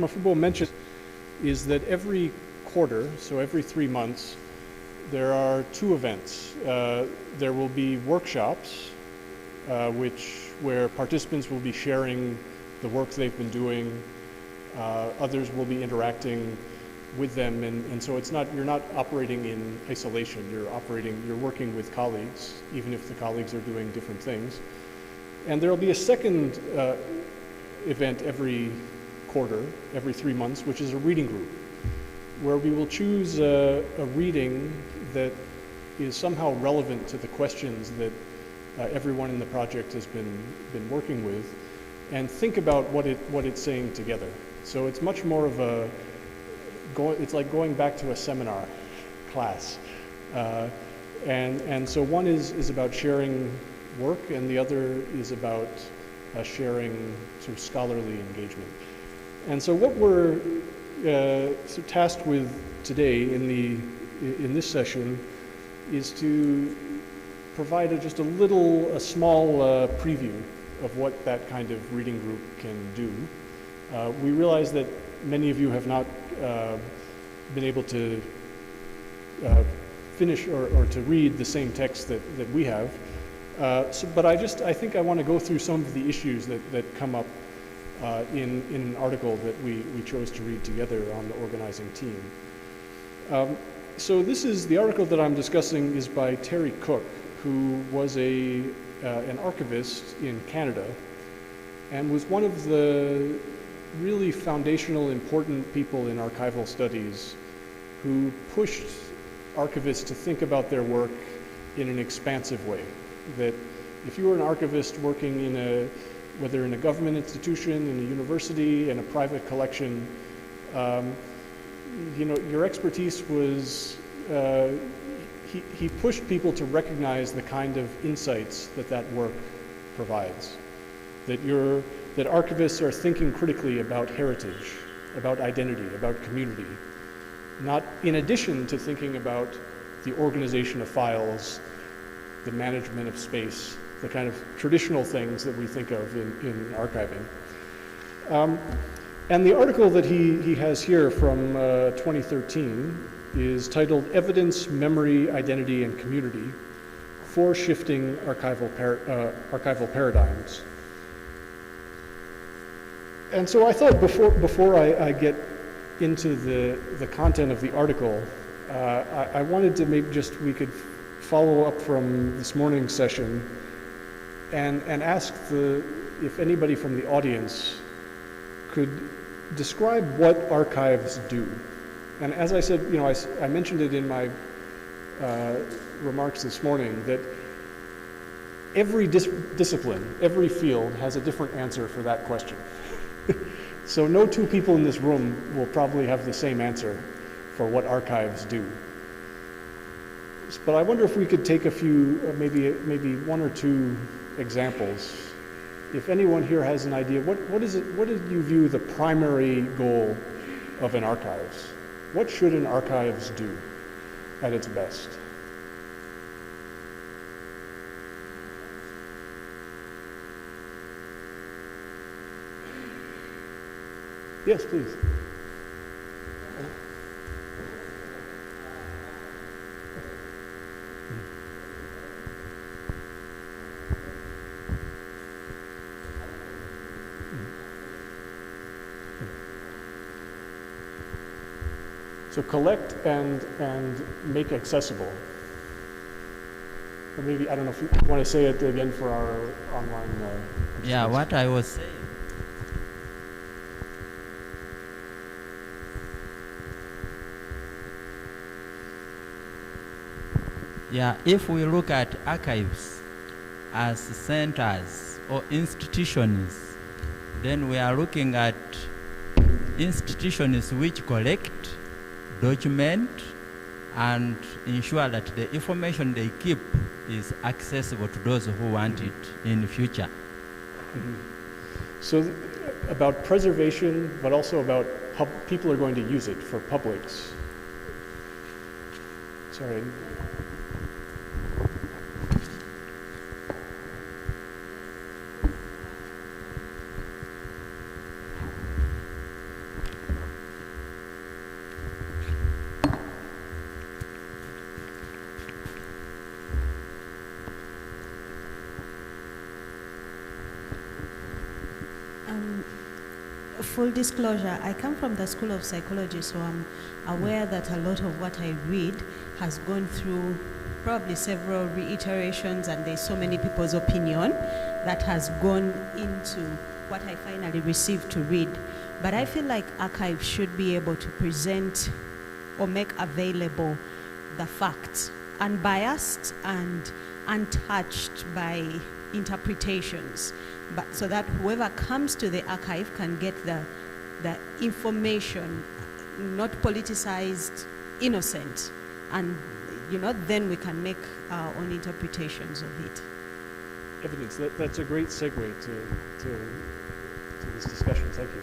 Mafubo mentioned is that every quarter, so every 3 months, there are two events. There will be workshops, where participants will be sharing the work they've been doing. Others will be interacting with them, and so you're not operating in isolation. You're working with colleagues, even if the colleagues are doing different things. And there'll be a second event every quarter, every 3 months, which is a reading group, where we will choose a reading that is somehow relevant to the questions that everyone in the project has been working with, and think about what it's saying together. So it's much more of it's like going back to a seminar class. And so one is about sharing work, and the other is about sharing sort of scholarly engagement. And so what we're tasked with today in this session is to provide just a small preview of what that kind of reading group can do. We realize that many of you have not been able to finish or to read the same text that we have. But I think I want to go through some of the issues that come up in an article that we chose to read together on the organizing team. So the article that I'm discussing is by Terry Cook, who was an archivist in Canada and was one of the really foundational, important people in archival studies who pushed archivists to think about their work in an expansive way. That if you were an archivist working whether in a government institution, in a university, in a private collection, your expertise was, he pushed people to recognize the kind of insights that work provides. That archivists are thinking critically about heritage, about identity, about community, not in addition to thinking about the organization of files, the management of space, the kind of traditional things that we think of in archiving. And the article that he has here from 2013 is titled Evidence, Memory, Identity, and Community, 4 Shifting Archival Paradigms. And so I thought before I get into the content of the article, I wanted to maybe we could follow up from this morning's session and ask if anybody from the audience could describe what archives do. And as I said, I mentioned it in my remarks this morning that every discipline, every field has a different answer for that question. So no two people in this room will probably have the same answer for what archives do. But I wonder if we could take a few, maybe 1 or 2 examples. If anyone here has an idea, what do you view the primary goal of an archives? What should an archives do at its best? Yes, please. So collect and make accessible. Or maybe, I don't know if you want to say it again for our online Yeah, what I was saying. Yeah, if we look at archives as centers or institutions, then we are looking at institutions which collect, document, and ensure that the information they keep is accessible to those who want it in the future. Mm-hmm. So about preservation, but also about people are going to use it for publics. Sorry. full disclosure, I come from the School of Psychology, so I'm aware that a lot of what I read has gone through probably several reiterations, and there's so many people's opinion that has gone into what I finally received to read. But I feel like Archive should be able to present or make available the facts, unbiased and untouched by interpretations, but so that whoever comes to the archive can get the information, not politicized, innocent, and then we can make our own interpretations of it. Evidence. That's a great segue to this discussion. Thank you.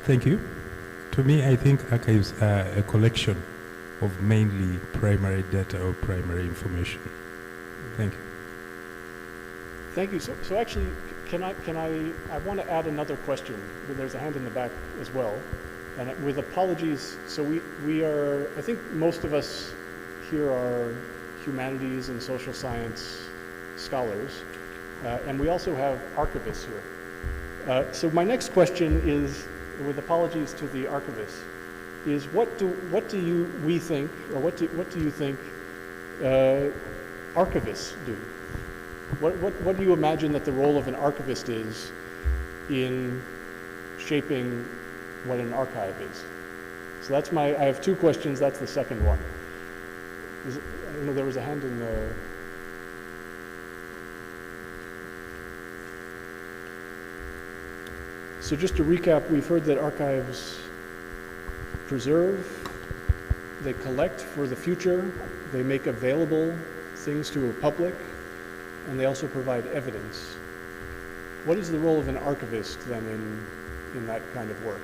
Thank you. To me, I think archives are a collection of mainly primary data or primary information. Thank you. Thank you. So actually, I want to add another question. There's a hand in the back as well. And with apologies, so we are, I think most of us here are humanities and social science scholars. And we also have archivists here. So my next question is, with apologies to the archivist, is what do you think archivists do? What do you imagine that the role of an archivist is in shaping what an archive is? So that's I have two questions. That's the second one. I know there was a hand in the. So just to recap, we've heard that archives preserve, they collect for the future, they make available things to a public, and they also provide evidence. What is the role of an archivist then in that kind of work?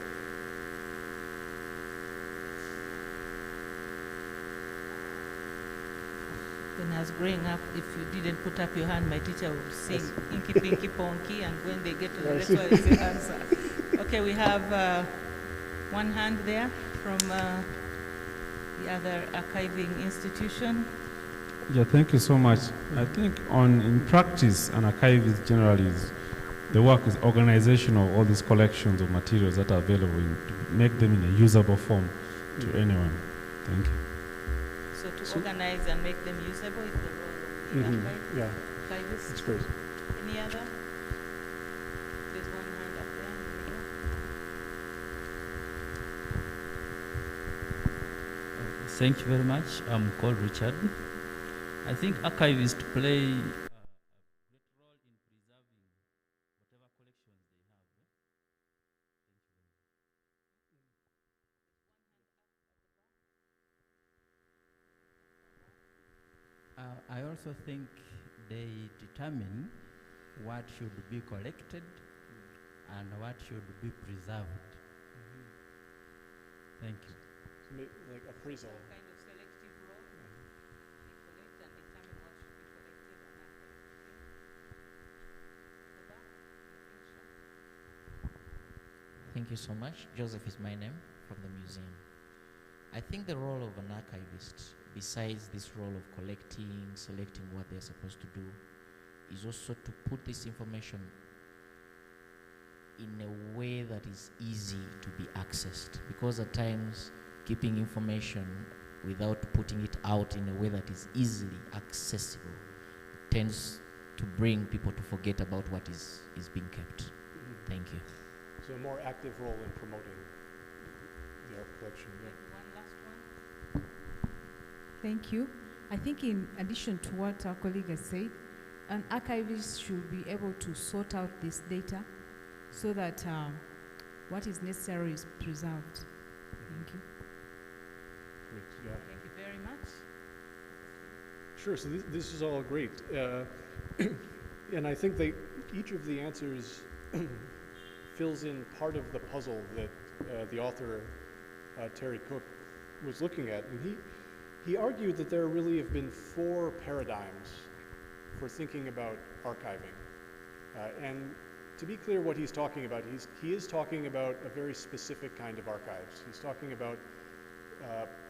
When I was growing up, if you didn't put up your hand, my teacher would sing Inky Pinky Ponky, and when they get to the next one, it's the answer. Okay, we have one hand there from the other archiving institution. Yeah, thank you so much. I think in practice, an archivist generally the work is organization of all these collections of materials that are available to make them in a usable form to anyone. Thank you. So to organize and make them usable is the role of the archivist. That's great. Any other? There's one hand up there. Thank you very much. I'm called Richard. I think archivists play a great role in preserving whatever collections they have. I also think they determine what should be collected and what should be preserved. Thank you. So like appraisal. Kind of selective role. They collect and determine what should be collected and archived. Thank you so much. Joseph is my name, from the museum. I think the role of an archivist, besides this role of collecting, selecting what they're supposed to do, is also to put this information in a way that is easy to be accessed. Because at times, keeping information without putting it out in a way that is easily accessible tends to bring people to forget about what is being kept. Thank you. So a more active role in promoting the art collection. Yeah. One last one. Thank you. I think in addition to what our colleague has said, an archivist should be able to sort out this data so that what is necessary is preserved. Thank you. Great. Yeah. Thank you very much. Sure. So this is all great, and I think each of the answers fills in part of the puzzle that the author Terry Cook was looking at, and he argued that there really have been 4 paradigms for thinking about archiving. And to be clear what he's talking about, he is talking about a very specific kind of archives. He's talking about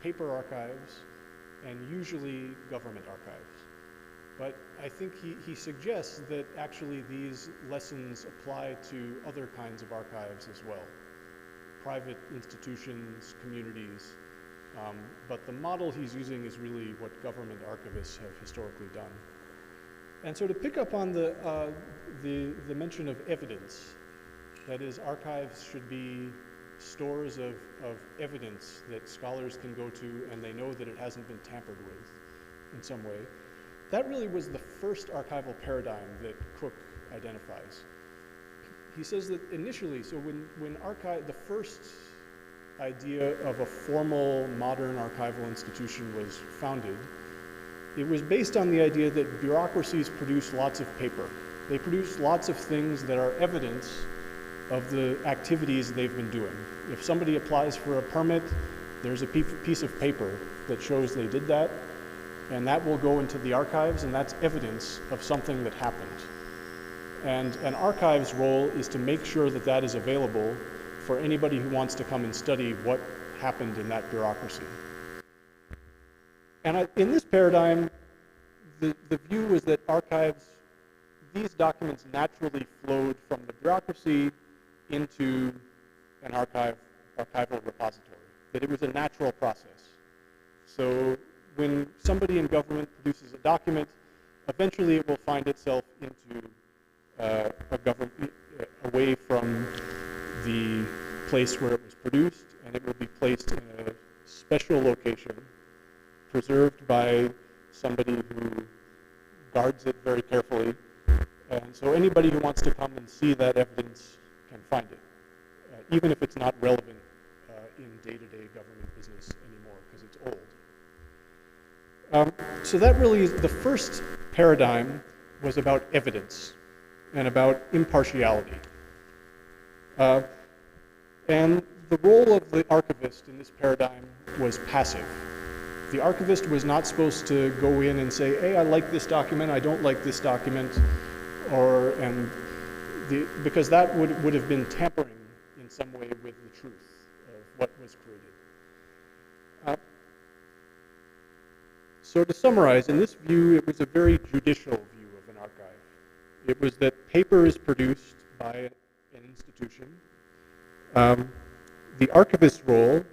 paper archives and usually government archives. But I think he suggests that actually these lessons apply to other kinds of archives as well. Private institutions, communities, but the model he's using is really what government archivists have historically done. And so to pick up on the mention of evidence, that is, archives should be stores of evidence that scholars can go to and they know that it hasn't been tampered with in some way. That really was the first archival paradigm that Cook identifies. He says that initially, so when the first idea of a formal modern archival institution was founded, it was based on the idea that bureaucracies produce lots of paper. They produce lots of things that are evidence of the activities they've been doing. If somebody applies for a permit, there's a piece of paper that shows they did that, and that will go into the archives, and that's evidence of something that happened. And an archive's role is to make sure that that is available for anybody who wants to come and study what happened in that bureaucracy. And in this paradigm, the view was that archives, these documents naturally flowed from the bureaucracy into an archival repository, that it was a natural process. So when somebody in government produces a document, eventually it will find itself into away from the place where it was produced, and it will be placed in a special location, preserved by somebody who guards it very carefully. And so anybody who wants to come and see that evidence can find it, even if it's not relevant in day-to-day government business anymore, because it's old. So that really is, the first paradigm was about evidence and about impartiality. And the role of the archivist in this paradigm was passive. The archivist was not supposed to go in and say, hey, I like this document, I don't like this document, because that would have been tampering in some way with the truth of what was created. So to summarize, in this view, it was a very judicial view of an archive. It was that paper is produced by an institution. The archivist's role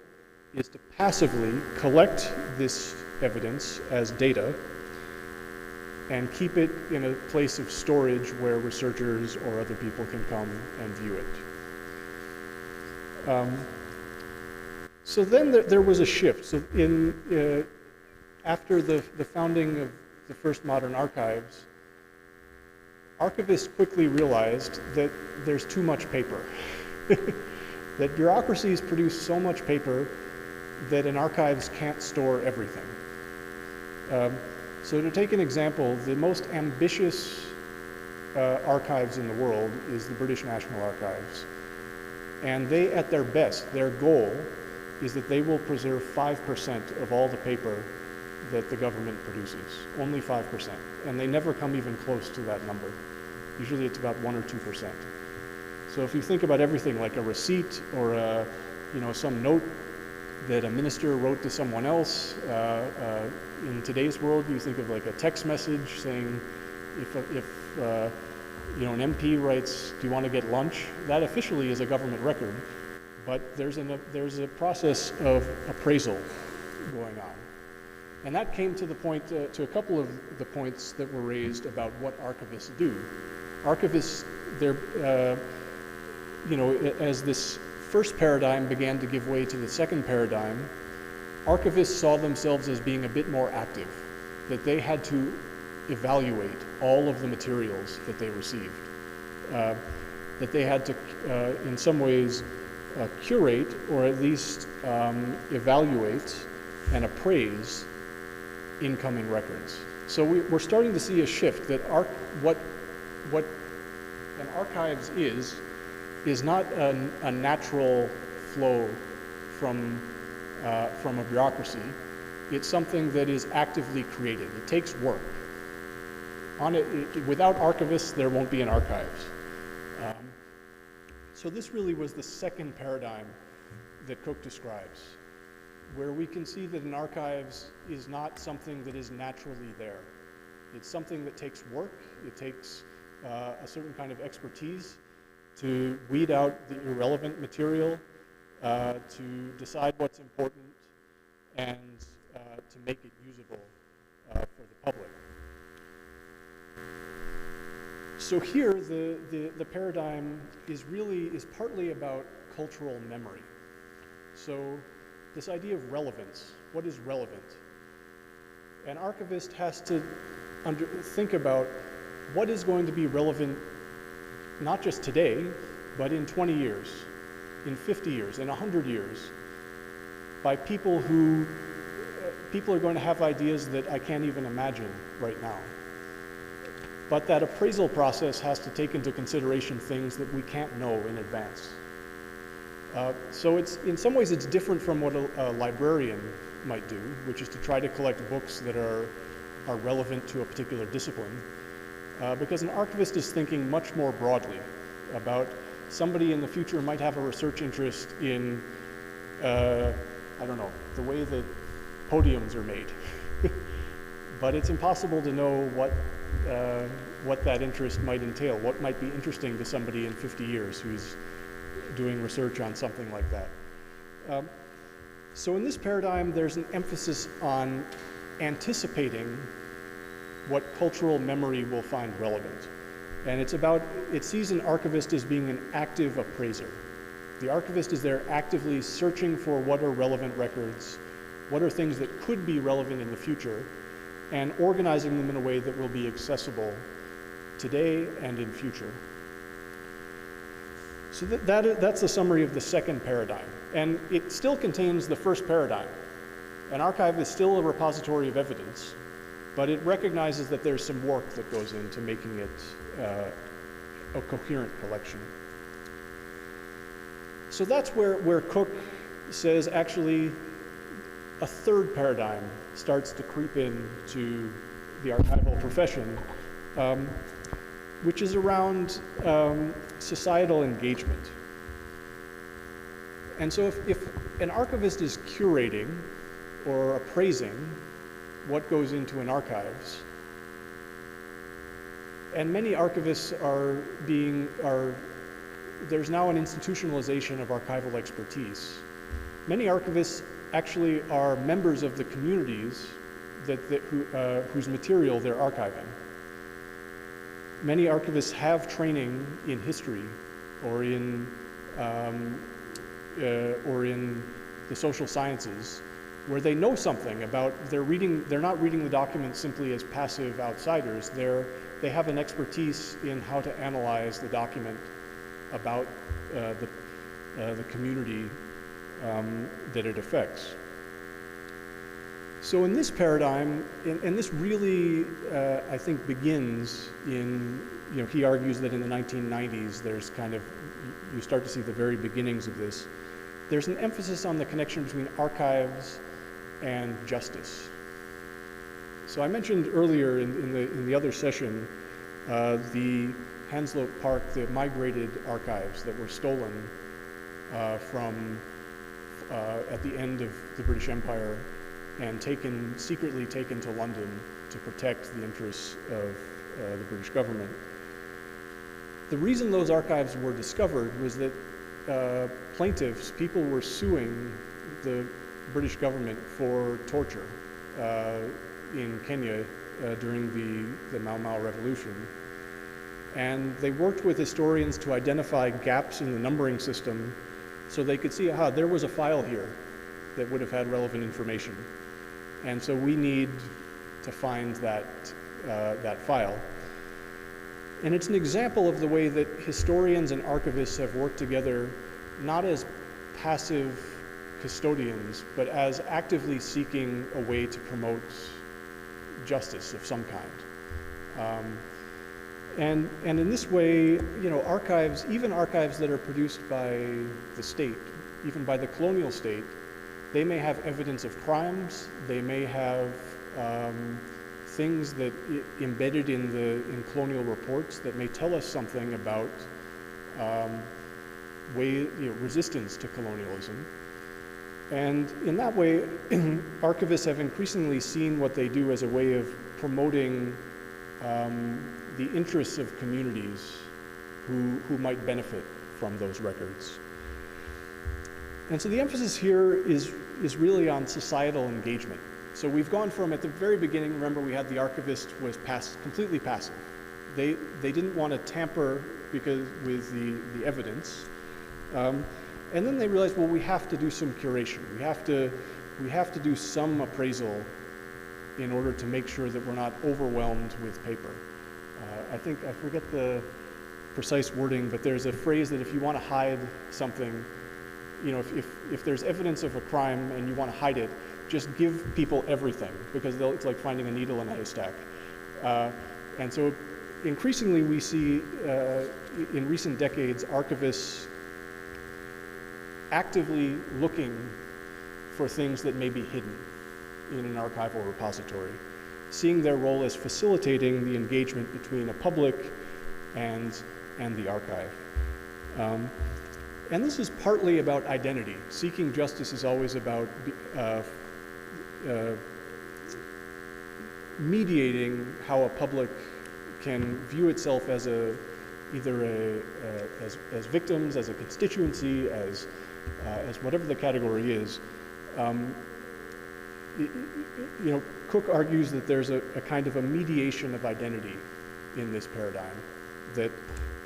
is to passively collect this evidence as data and keep it in a place of storage where researchers or other people can come and view it. So then there was a shift. So after the founding of the first modern archives, archivists quickly realized that there's too much paper. That bureaucracies produce so much paper that an archives can't store everything. So to take an example, the most ambitious archives in the world is the British National Archives. And they, at their best, their goal is that they will preserve 5% of all the paper that the government produces, only 5%. And they never come even close to that number. Usually it's about 1 or 2%. So if you think about everything like a receipt or some note that a minister wrote to someone else, in today's world you think of like a text message saying if an MP writes, do you want to get lunch? That officially is a government record, but there's a process of appraisal going on. And that came to the point, to a couple of the points that were raised about what archivists do. Archivists, as this first paradigm began to give way to the second paradigm, archivists saw themselves as being a bit more active, that they had to evaluate all of the materials that they received, that they had to, in some ways, curate or at least evaluate and appraise incoming records. So we're starting to see a shift that what an archives is not a natural flow from a bureaucracy. It's something that is actively created. It takes work. without archivists, there won't be an archives. So this really was the second paradigm that Cook describes, where we can see that an archives is not something that is naturally there. It's something that takes work. It takes a certain kind of expertise to weed out the irrelevant material, to decide what's important, and to make it usable for the public. So here, the paradigm is partly about cultural memory. So this idea of relevance, what is relevant? An archivist has to think about what is going to be relevant not just today, but in 20 years, in 50 years, in 100 years, by people are going to have ideas that I can't even imagine right now. But that appraisal process has to take into consideration things that we can't know in advance. So in some ways it's different from what a librarian might do, which is to try to collect books that are relevant to a particular discipline. Because an archivist is thinking much more broadly about somebody in the future might have a research interest in, I don't know, the way that podiums are made. But it's impossible to know what that interest might entail, what might be interesting to somebody in 50 years who's doing research on something like that. So in this paradigm, there's an emphasis on anticipating what cultural memory will find relevant. And it sees an archivist as being an active appraiser. The archivist is there actively searching for what are relevant records, what are things that could be relevant in the future, and organizing them in a way that will be accessible today and in future. So that's the summary of the second paradigm. And it still contains the first paradigm. An archive is still a repository of evidence, but it recognizes that there's some work that goes into making it a coherent collection. So that's where Cook says actually a third paradigm starts to creep into the archival profession, which is around societal engagement. And so if an archivist is curating or appraising what goes into an archives, and many archivists there's now an institutionalization of archival expertise. Many archivists actually are members of the communities whose material they're archiving. Many archivists have training in history or in the social sciences, where they know something about, they're not reading the documents simply as passive outsiders. They have an expertise in how to analyze the document about the community that it affects. So in this paradigm, and this really, I think, begins in, he argues that in the 1990s, there's you start to see the very beginnings of this. There's an emphasis on the connection between archives and justice. So I mentioned earlier in the other session, the Hanslope Park, the migrated archives that were stolen from at the end of the British Empire and secretly taken to London to protect the interests of the British government. The reason those archives were discovered was that plaintiffs, people were suing the British government for torture in Kenya during the Mau Mau Revolution. And they worked with historians to identify gaps in the numbering system so they could see, there was a file here that would have had relevant information. And so we need to find that file. And it's an example of the way that historians and archivists have worked together, not as passive custodians, but as actively seeking a way to promote justice of some kind. And in this way, archives, even archives that are produced by the state, even by the colonial state, they may have evidence of crimes, they may have things that embedded in colonial reports that may tell us something about resistance to colonialism. And in that way, archivists have increasingly seen what they do as a way of promoting the interests of communities who might benefit from those records. And so the emphasis here is really on societal engagement. So we've gone from, at the very beginning, remember we had the archivist was completely passive. They didn't want to tamper with the evidence. And then they realized, well, we have to do some curation. We have to do some appraisal in order to make sure that we're not overwhelmed with paper. I think, I forget the precise wording, but there's a phrase that if you want to hide something, you know, if there's evidence of a crime and you want to hide it, just give people everything, because it's like finding a needle in a haystack. And so increasingly we see in recent decades archivists actively looking for things that may be hidden in an archival repository, seeing their role as facilitating the engagement between a public and the archive. And this is partly about identity. Seeking justice is always about mediating how a public can view itself as either as victims, as a constituency, as whatever the category is. You know, Cook argues that there's a kind of a mediation of identity in this paradigm, that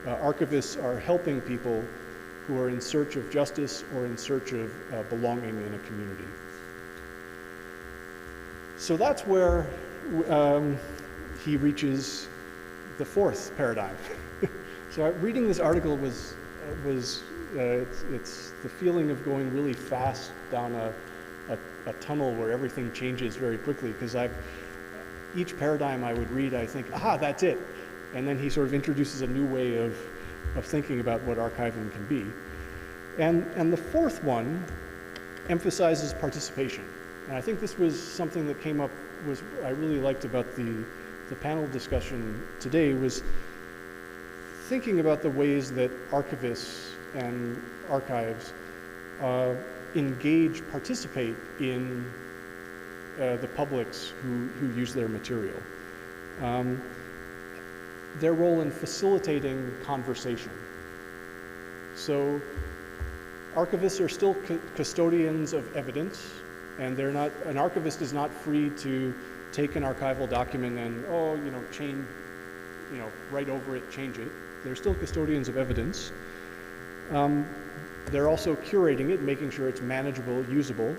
archivists are helping people who are in search of justice or in search of belonging in a community. So that's where he reaches the fourth paradigm. So reading this article was it's the feeling of going really fast down a tunnel where everything changes very quickly, because each paradigm I would read, I think, aha, that's it. And then he sort of introduces a new way of thinking about what archiving can be. And the fourth one emphasizes participation. And I think this was something that came up, I really liked about the panel discussion today, was thinking about the ways that archivists and archives participate in the publics who use their material. Their role in facilitating conversation. So archivists are still custodians of evidence, and an archivist is not free to take an archival document and, write over it, change it. They're still custodians of evidence. They're also curating it, making sure it's manageable, usable.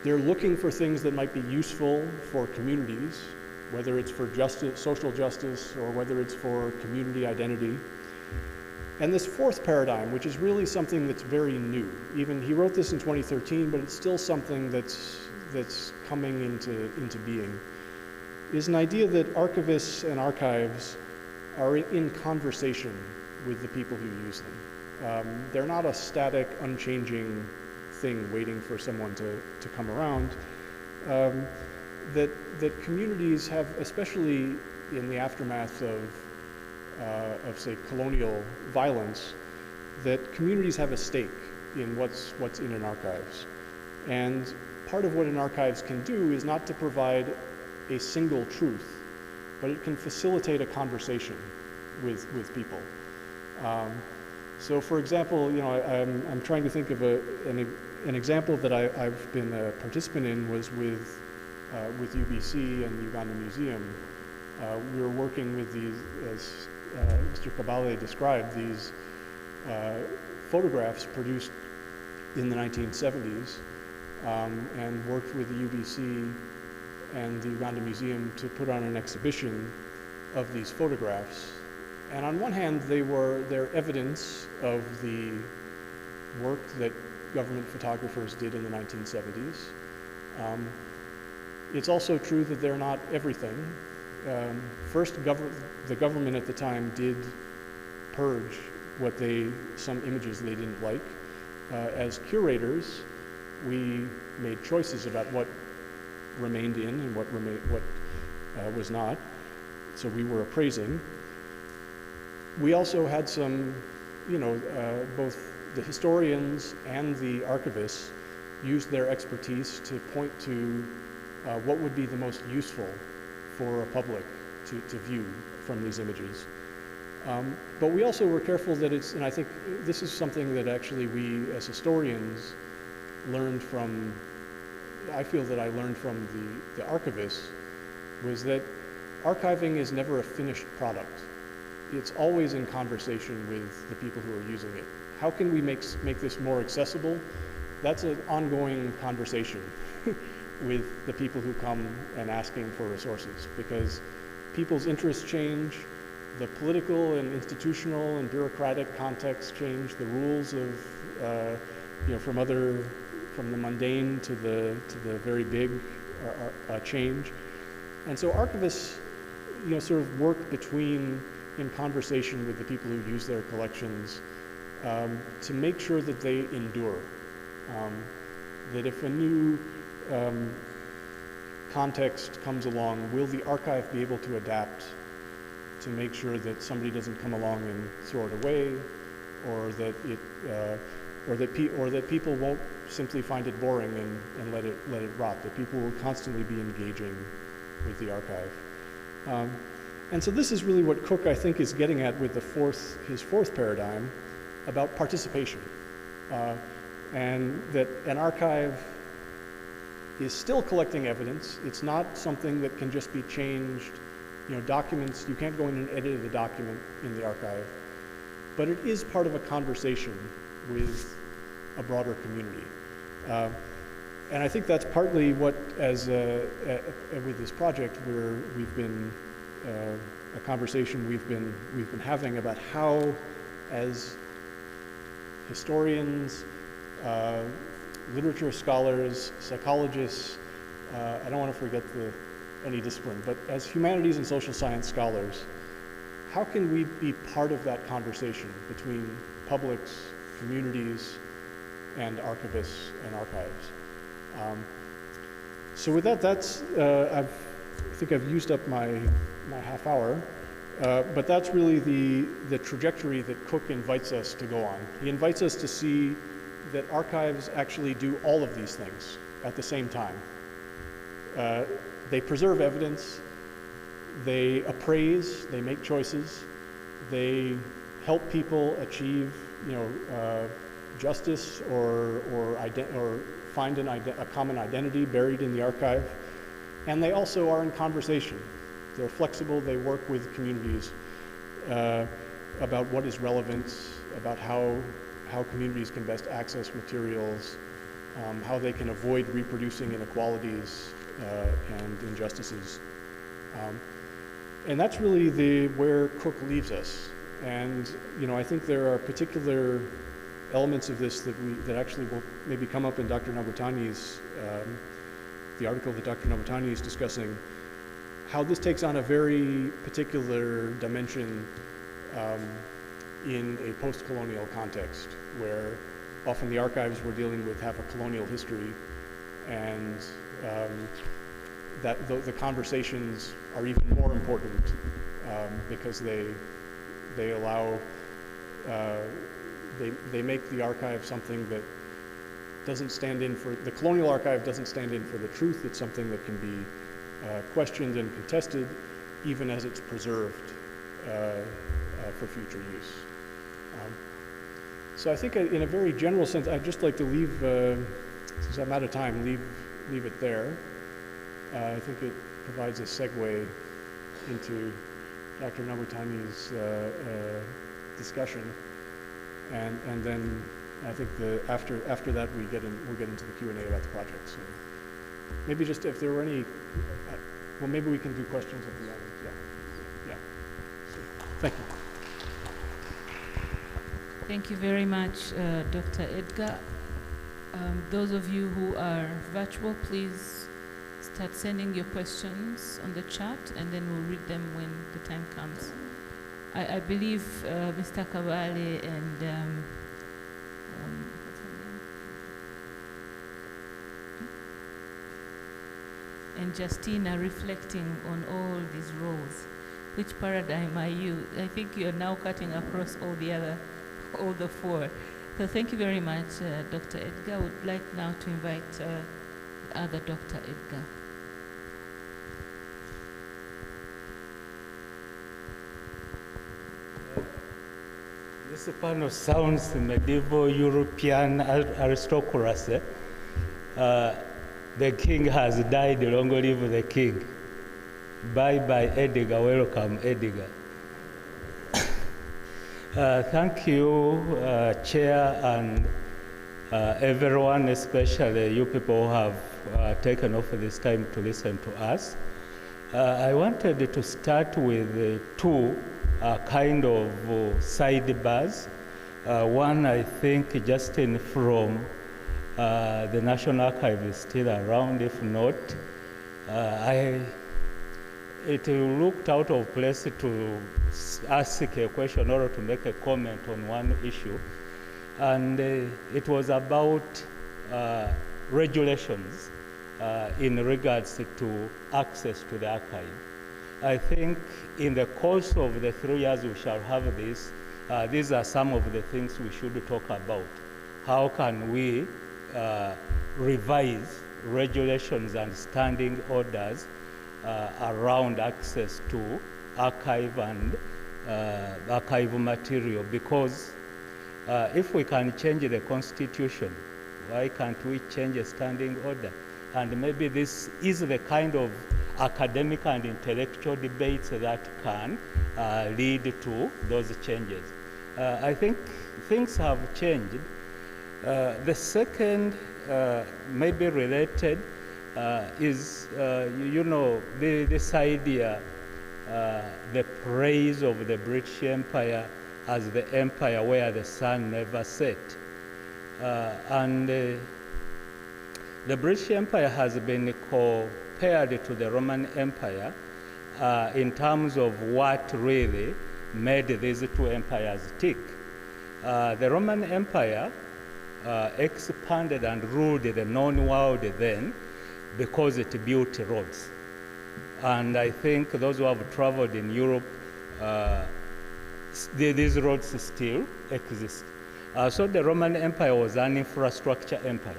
They're looking for things that might be useful for communities, whether it's for justice, social justice, or whether it's for community identity. And this fourth paradigm, which is really something that's very new. Even he wrote this in 2013, but it's still something that's coming into being, is an idea that archivists and archives are in conversation with the people who use them. They're not a static, unchanging thing waiting for someone to come around. That communities have, especially in the aftermath of say, colonial violence, that communities have a stake in what's in an archives. And part of what an archives can do is not to provide a single truth, but it can facilitate a conversation with people. So for example, I'm trying to think of an example that I've been a participant in was with UBC and the Uganda Museum. We were working with these, as Mr. Kabale described, these photographs produced in the 1970s, and worked with the UBC and the Uganda Museum to put on an exhibition of these photographs. And on one hand, they're evidence of the work that government photographers did in the 1970s. It's also true that they're not everything. First, the government at the time did purge some images they didn't like. As curators, we made choices about what remained in and what was not. So we were appraising. We also had some, both the historians and the archivists used their expertise to point to what would be the most useful for a public to view from these images. But we also were careful that and I think this is something that actually we as historians learned from, I feel that I learned from the archivists, was that archiving is never a finished product. It's always in conversation with the people who are using it. How can we make this more accessible? That's an ongoing conversation with the people who come and asking for resources, because people's interests change, the political and institutional and bureaucratic context change, the rules of, from the mundane to the very big change. And so archivists, sort of work in conversation with the people who use their collections to make sure that they endure. That if a new context comes along, will the archive be able to adapt to make sure that somebody doesn't come along and throw it away, or that people won't simply find it boring and let it rot, that people will constantly be engaging with the archive. And so this is really what Cook, I think, is getting at with his fourth paradigm about participation. And that an archive is still collecting evidence. It's not something that can just be changed. Documents, you can't go in and edit a document in the archive. But it is part of a conversation with a broader community. And I think that's partly what, with this project, we've been a conversation we've been having about how, as historians, literature scholars, psychologists, I don't want to forget any discipline, but as humanities and social science scholars, how can we be part of that conversation between publics, communities, and archivists and archives? So with that, I think I've used up my half hour, but that's really the trajectory that Cook invites us to go on. He invites us to see that archives actually do all of these things at the same time. They preserve evidence, they appraise, they make choices, they help people achieve, justice or find a common identity buried in the archive, and they also are in conversation. They're flexible, they work with communities about what is relevant, about how communities can best access materials, how they can avoid reproducing inequalities and injustices. And that's really where Cook leaves us. And I think there are particular elements of this that actually will maybe come up in Dr. Nabutani's, the article that Dr. Nabutani is discussing, how this takes on a very particular dimension in a post-colonial context, where often the archives we're dealing with have a colonial history, and that the conversations are even more important because they allow, they make the archive something that doesn't stand in for, the colonial archive doesn't stand in for the truth. It's something that can be questioned and contested, even as it's preserved for future use. So I think in a very general sense, I'd just like to leave, since I'm out of time, leave it there. I think it provides a segue into Dr. Nabutani's discussion, and then I think after that we'll get into the Q&A about the project. So maybe just if there were any, well, maybe we can do questions at the end. Yeah. So, thank you. Thank you very much, Dr. Edgar. Those of you who are virtual, please start sending your questions on the chat, and then we'll read them when the time comes. I believe Mr. Kabale and what's her name? and Justina reflecting on all these roles. Which paradigm are you? I think you're now cutting across all the four. So thank you very much, Dr. Edgar. I would like now to invite the other Dr. Edgar. This panel sounds medieval European aristocracy. The king has died, long live the king. Bye-bye, Edgar, welcome, Edgar. Thank you, Chair, and everyone, especially you people who have taken off this time to listen to us. I wanted to start with two kind of sidebars. One, I think, Justin from the National Archive is still around. If not, it looked out of place to ask a question or to make a comment on one issue. And it was about regulations in regards to access to the archive. I think in the course of the 3 years we shall have this, these are some of the things we should talk about. How can we revise regulations and standing orders around access to archive and archival material? Because if we can change the constitution, why can't we change a standing order? And maybe this is the kind of academic and intellectual debates that can lead to those changes. I think things have changed. The second, maybe related, is, you know, this idea, the praise of the British Empire as the empire where the sun never set. The British Empire has been compared to the Roman Empire in terms of what really made these two empires tick. The Roman Empire expanded and ruled the known world then because it built roads. And I think those who have traveled in Europe, these roads still exist. So the Roman Empire was an infrastructure empire.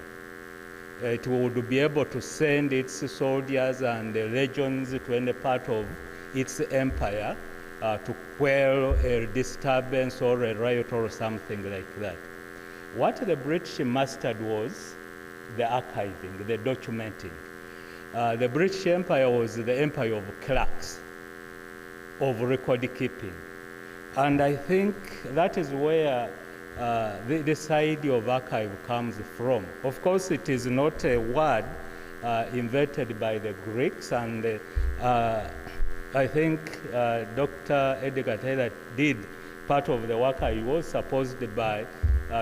It would be able to send its soldiers and legions to any part of its empire to quell a disturbance or a riot or something like that. What the British mastered was the archiving, the documenting. The British Empire was the empire of clerks, of record keeping. And I think that is where this idea of archive comes from. Of course, it is not a word invented by the Greeks, and I think Dr. Edgar Taylor did part of the work. He was supposed by,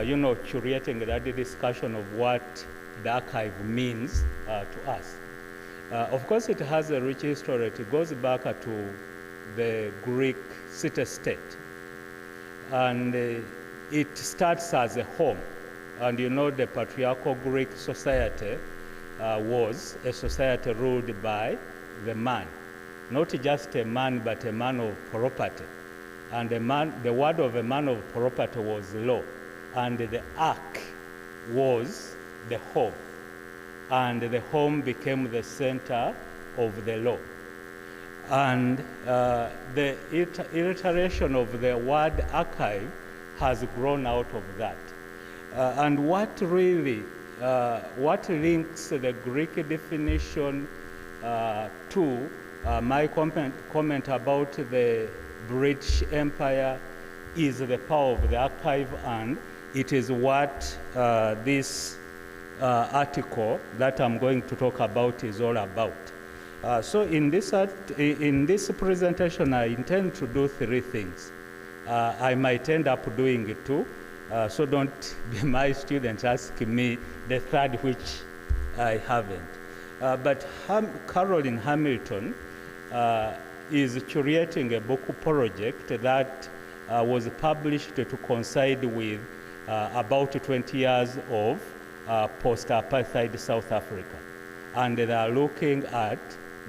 you know, curating that discussion of what the archive means to us. Of course, it has a rich history. It goes back to the Greek city-state. And it starts as a home. And you know, the patriarchal Greek society was a society ruled by the man. Not just a man, but a man of property. And the word of a man of property was law. And the ark was the home. And the home became the center of the law. And the iteration of the word archive has grown out of that. And what really, what links the Greek definition to my comment about the British Empire is the power of the archive, and it is what this article that I'm going to talk about is all about. So in this presentation, I intend to do three things. I might end up doing it two, so don't be my students asking me the third, which I haven't. But Caroline Hamilton is curating a book project that was published to coincide with about 20 years of post-apartheid South Africa. and they are looking at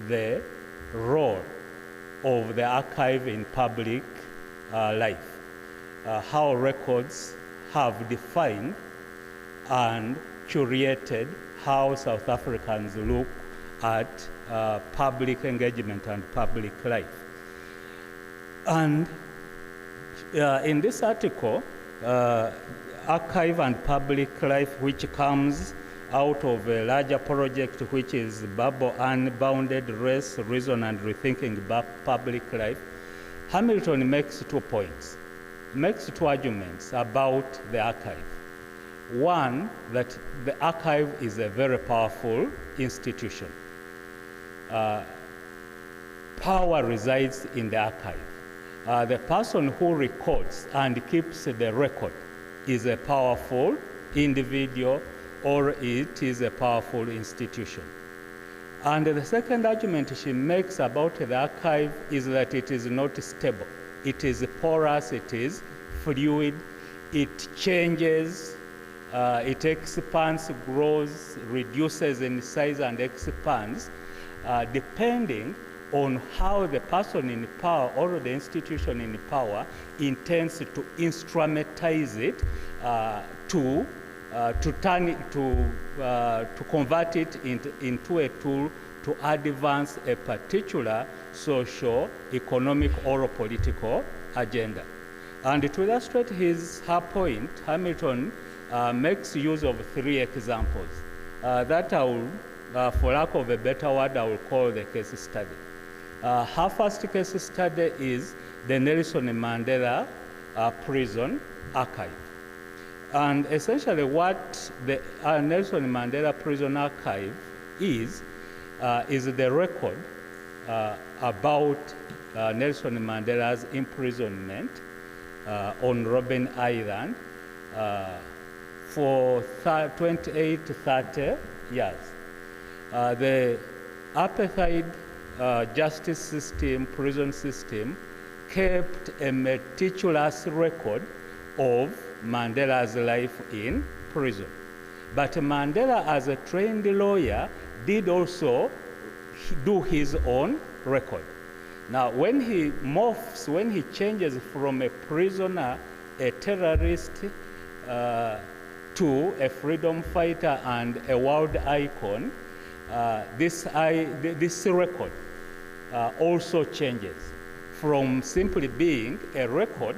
the role of the archive in public life, how records have defined and curated how South Africans look at public engagement and public life. And in this article, Archive and Public Life, which comes out of a larger project which is Bubble Unbounded Race, Reason and Rethinking Public Life, Hamilton makes 2 points, makes 2 arguments about the archive. One, that the archive is a very powerful institution. Power resides in the archive. The person who records and keeps the record is a powerful individual, or it is a powerful institution. And the second argument she makes about the archive is that it is not stable. It is porous, it is fluid, it changes, it expands, grows, reduces in size and expands, depending on how the person in power or the institution in power intends to instrumentalize it to convert it into a tool to advance a particular social, economic, or political agenda. And to illustrate her point, Hamilton makes use of 3 examples that I will, for lack of a better word, I will call the case study. Her first case study is the Nelson Mandela prison archive. And essentially what the Nelson Mandela prison archive is the record about Nelson Mandela's imprisonment on Robben Island for 28 to 30 years. The apartheid justice system, prison system, kept a meticulous record of Mandela's life in prison. But Mandela, as a trained lawyer, did also do his own record. Now, when he morphs, when he changes from a prisoner, a terrorist, to a freedom fighter and a world icon, this record also changes from simply being a record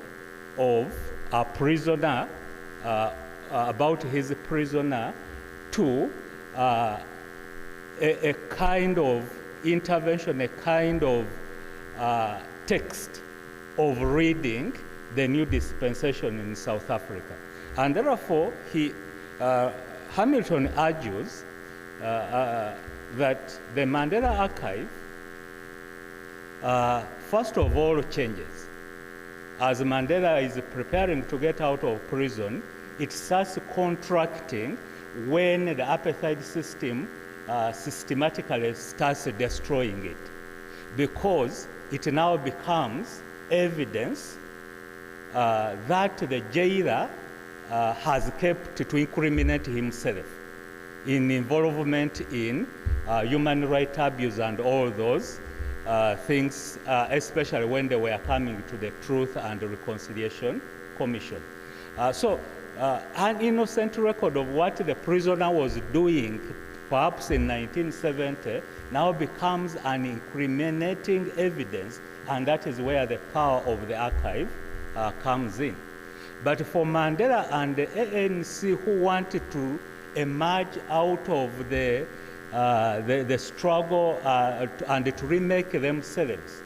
of a prisoner, about his prisoner, to a kind of intervention, a kind of text of reading the new dispensation in South Africa. And therefore, Hamilton argues that the Mandela archive, first of all, changes. As Mandela is preparing to get out of prison, it starts contracting when the apartheid system systematically starts destroying it, because it now becomes evidence that the jailer has kept to incriminate himself in involvement in human rights abuse and all those things, especially when they were coming to the Truth and Reconciliation Commission. So an innocent record of what the prisoner was doing, perhaps in 1970, now becomes an incriminating evidence, and that is where the power of the archive comes in. But for Mandela and the ANC, who wanted to emerge out of the struggle and to remake themselves,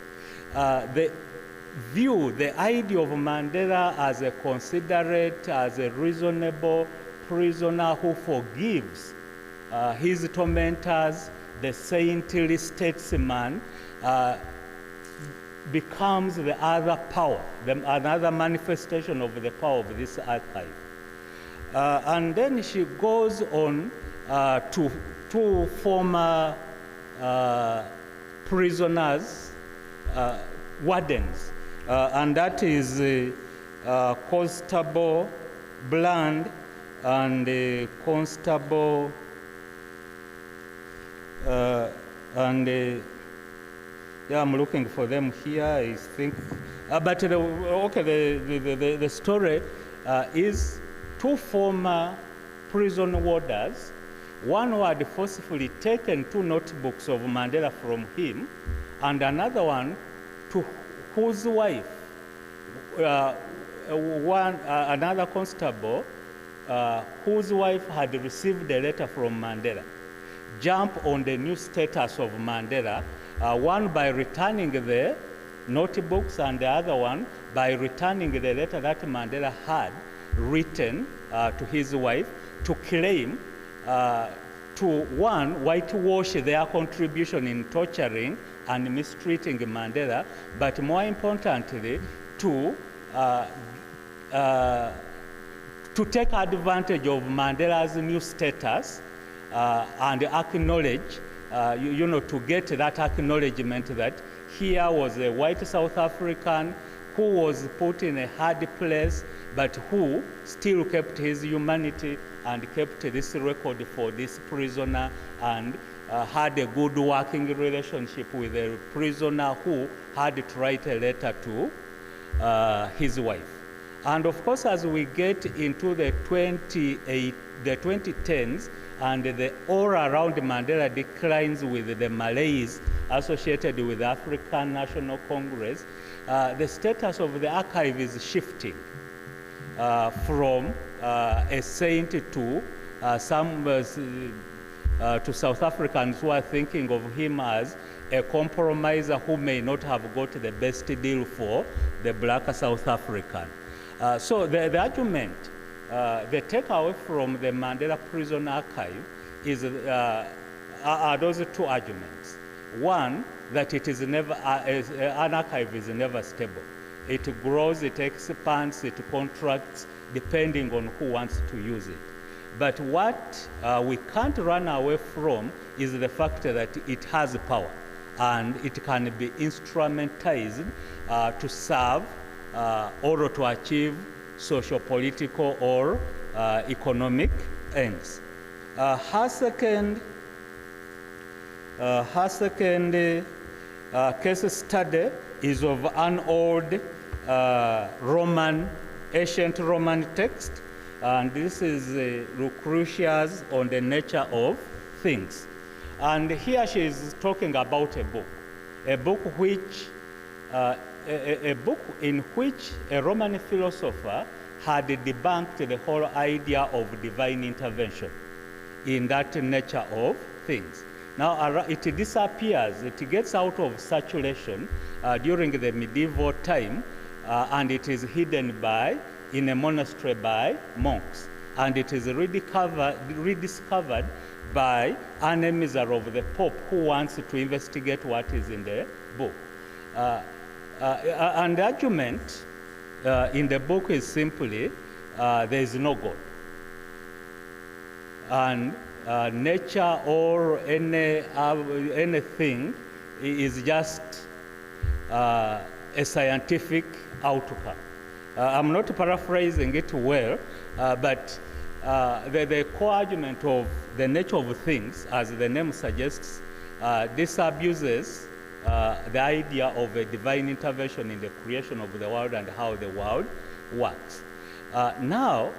the idea of Mandela as a considerate, as a reasonable prisoner who forgives his tormentors, the saintly statesman, becomes the other power, another manifestation of the power of this archive. And then she goes on to two former prisoners, wardens, and that is Constable Bland and Constable Yeah, I'm looking for them here. I think, but the story is two former prison warders. One who had forcefully taken 2 notebooks of Mandela from him, and another one to whose wife, another constable, whose wife had received a letter from Mandela, jump on the new status of Mandela, one by returning the notebooks and the other one by returning the letter that Mandela had written to his wife to claim to, one, whitewash their contribution in torturing and mistreating Mandela, but more importantly, to take advantage of Mandela's new status and acknowledge, to get that acknowledgement that here was a white South African who was put in a hard place, but who still kept his humanity and kept this record for this prisoner, and had a good working relationship with a prisoner who had to write a letter to his wife. And of course, as we get into the 2010s, and the aura around Mandela declines with the malaise associated with the African National Congress, the status of the archive is shifting from a saint to to South Africans who are thinking of him as a compromiser who may not have got the best deal for the black South African. So the argument, the takeaway from the Mandela Prison Archive is, are those 2 arguments. One, that it is never, an archive is never stable. It grows, it expands, it contracts, depending on who wants to use it. But what we can't run away from is the fact that it has power, and it can be instrumentalized to serve or to achieve socio-political or economic ends. Her second case study is of an old ancient Roman text, and this is Lucretius on the nature of things. And here she is talking about a book in which a Roman philosopher had debunked the whole idea of divine intervention in that nature of things. Now it disappears, it gets out of circulation during the medieval time, and it is hidden in a monastery by monks, and it is rediscovered by an emissary of the Pope who wants to investigate what is in the book. And the argument in the book is simply there is no God, and nature or anything is just a scientific outcome. I'm not paraphrasing it well, but the core argument of the nature of things, as the name suggests, disabuses the idea of a divine intervention in the creation of the world and how the world works. Now,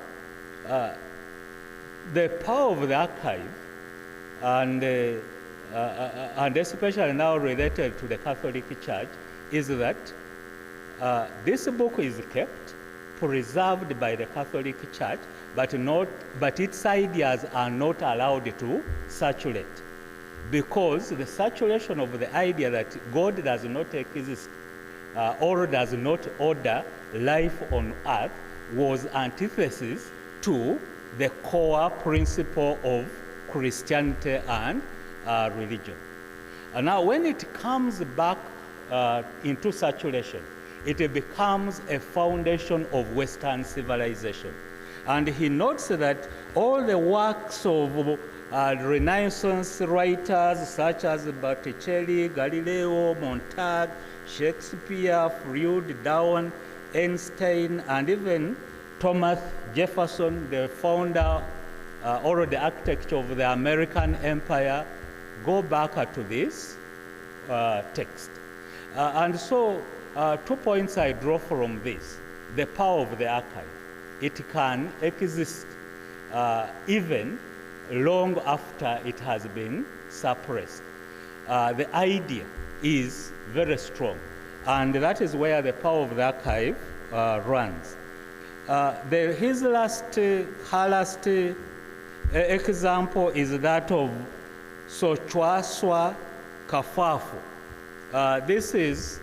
the power of the archive, and especially now related to the Catholic Church, is that this book is kept, preserved by the Catholic Church, but its ideas are not allowed to circulate, because the circulation of the idea that God does not exist or does not order life on earth was antithesis to the core principle of Christianity and religion. And now when it comes back into circulation, it becomes a foundation of Western civilization. And he notes that all the works of Renaissance writers such as Botticelli, Galileo, Montag, Shakespeare, Freud, Darwin, Einstein, and even Thomas Jefferson, the founder or the architect of the American Empire, go back to this text. And so 2 points I draw from this. The power of the archive. It can exist even long after it has been suppressed. The idea is very strong, and that is where the power of the archive runs. His last example is that of Sochwaswa Kafafu. This is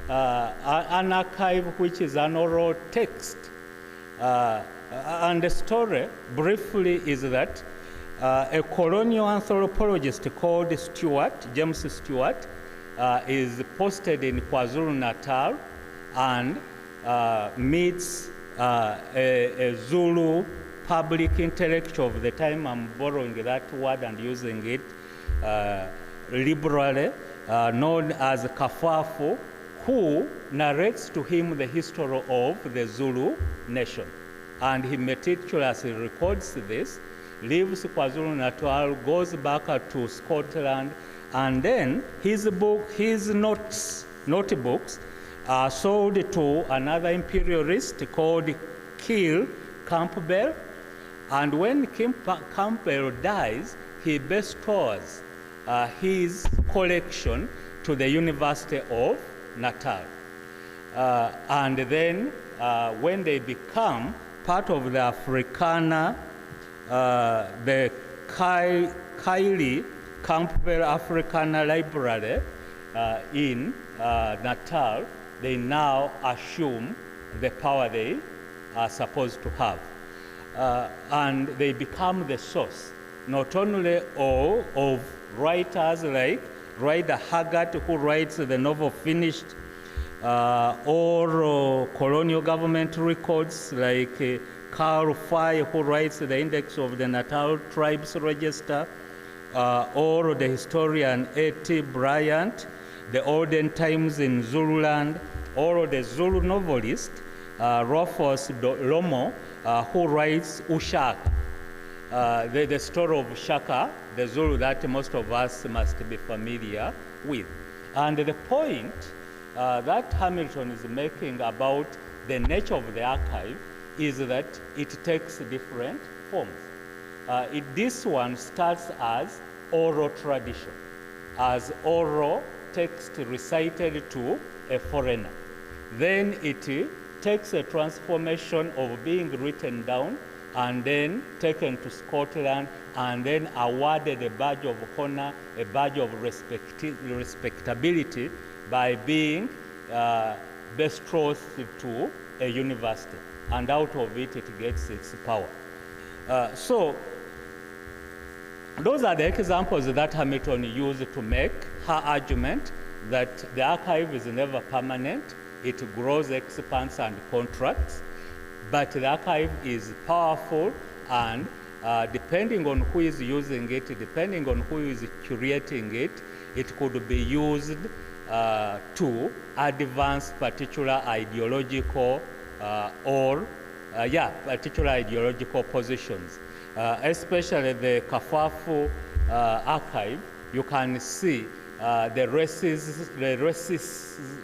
an archive which is an oral text. And the story, briefly, is that a colonial anthropologist called James Stewart, is posted in KwaZulu-Natal and meets a Zulu public intellectual of the time. I'm borrowing that word and using it liberally, known as Kafafu, who narrates to him the history of the Zulu nation. And he meticulously records this, leaves KwaZulu-Natal, goes back to Scotland, and then his notebooks are sold to another imperialist called Kill Campbell. And when Campbell dies, he bestows his collection to the University of Natal. And then when they become part of the Africana, the Kylie Campbell Africana Library in Natal, they now assume the power they are supposed to have. And they become the source, not only of writers like Ryder Haggard, who writes the novel Finished, or colonial government records like Carl Fay, who writes the Index of the Natal Tribes Register, or the historian A.T. Bryant, the Olden Times in Zululand, or the Zulu novelist Rufus Lomo, who writes Ushaka, the story of Shaka, the Zulu that most of us must be familiar with. And the point that Hamilton is making about the nature of the archive is that it takes different forms. This one starts as oral tradition, as oral text recited to a foreigner. Then it takes a transformation of being written down and then taken to Scotland and then awarded a badge of honor, a badge of respectability by being betrothed to a university. And out of it, it gets its power. So those are the examples that Hamilton used to make her argument that the archive is never permanent. It grows, expands, and contracts. But the archive is powerful, and depending on who is using it, depending on who is curating it, it could be used to advance particular ideological particular ideological positions. Especially the Kafafu archive, you can see the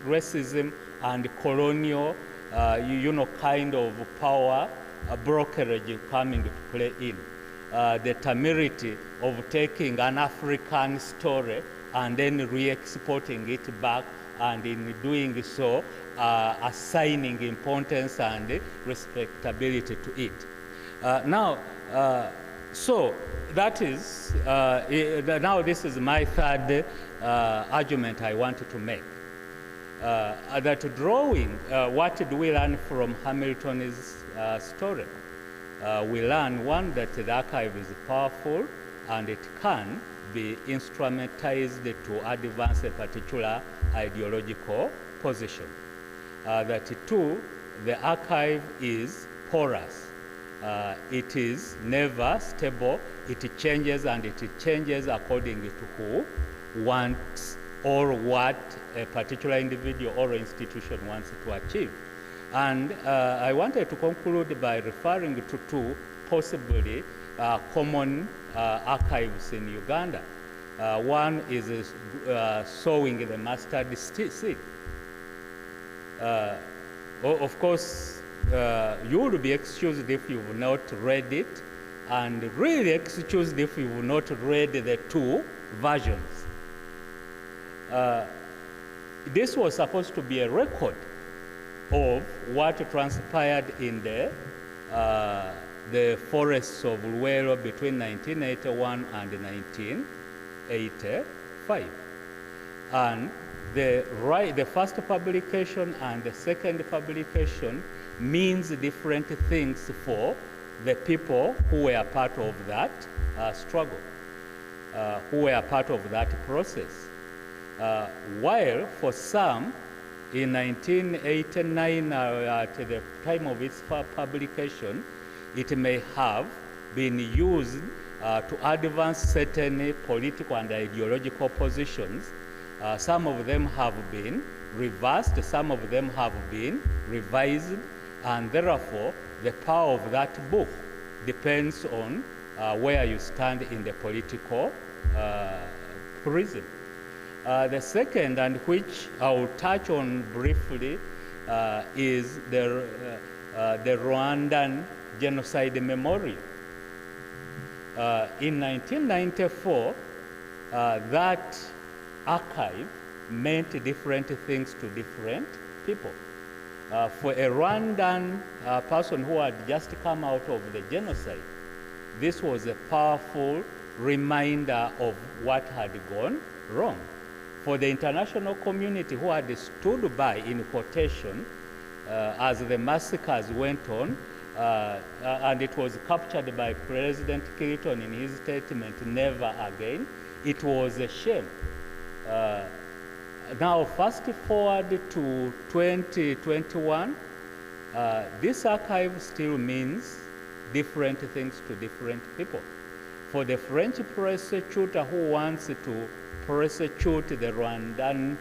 racism and colonial, kind of power brokerage coming to play in. The temerity of taking an African story and then re-exporting it back, and in doing so, assigning importance and respectability to it. So that is, now this is my third argument I wanted to make. That drawing, what do we learn from Hamilton's story? We learn, one, that the archive is powerful and it can be instrumentalized to advance a particular ideological position. That two, the archive is porous. It is never stable. It changes, and it changes according to who wants or what a particular individual or institution wants to achieve. And I wanted to conclude by referring to two possibly common archives in Uganda. One is sowing the mustard seed. Of course, you will be excused if you've not read it, and really excused if you've not read the two versions. This was supposed to be a record of what transpired in the forests of Luwero between 1981 and 1985. And the first publication and the second publication means different things for the people who were part of that struggle, who were part of that process. While for some, in 1989, at the time of its publication, it may have been used to advance certain political and ideological positions. Some of them have been reversed, some of them have been revised, and therefore the power of that book depends on where you stand in the political prism. The second, and which I will touch on briefly, is the Rwandan Genocide Memorial. In 1994, that archive meant different things to different people. For a Rwandan person who had just come out of the genocide, this was a powerful reminder of what had gone wrong. For the international community who had stood by in quotation as the massacres went on, and it was captured by President Clinton in his statement, "Never again," it was a shame. Now, fast forward to 2021, this archive still means different things to different people. For the French prosecutor who wants to prosecute the Rwandan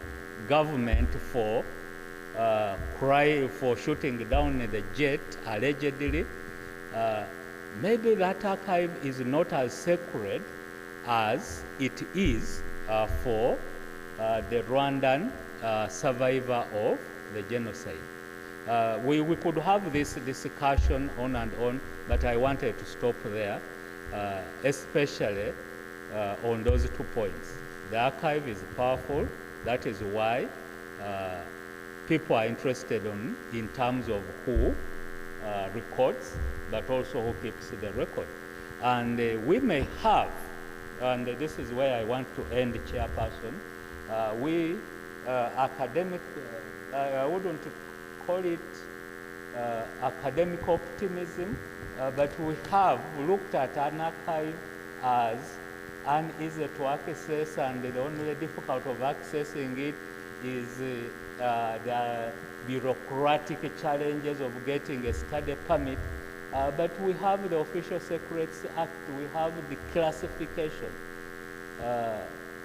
government for shooting down the jet, allegedly, maybe that archive is not as sacred as it is for the Rwandan survivor of the genocide. We could have this discussion on and on, but I wanted to stop there, especially on those 2 points. The archive is powerful. That is why people are interested in terms of who records, but also who keeps the record. And we may have, and this is where I want to end, Chairperson, we academic, I wouldn't call it academic optimism, but we have looked at an archive as uneasy to access, and the only difficulty of accessing it is the bureaucratic challenges of getting a study permit. But we have the Official Secrets Act, we have the classification.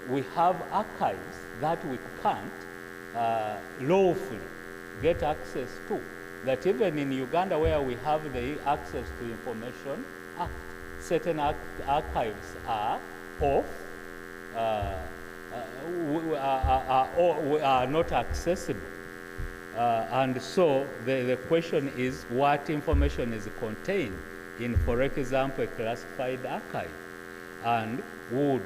We have archives that we can't lawfully get access to. That even in Uganda, where we have the Access to Information Act, certain archives are off, are not accessible. And so the question is what information is contained in, for example, a classified archive, and would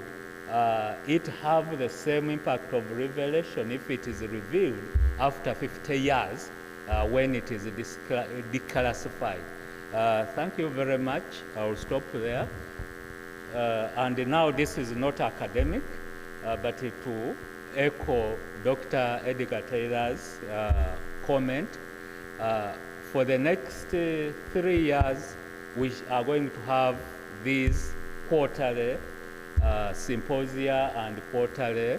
it have the same impact of revelation if it is revealed after 50 years when it is declassified? Thank you very much. I will stop there. And now this is not academic, but to echo Dr. Edgar Taylor's comment. For the next 3 years, we are going to have these quarterly symposia and quarterly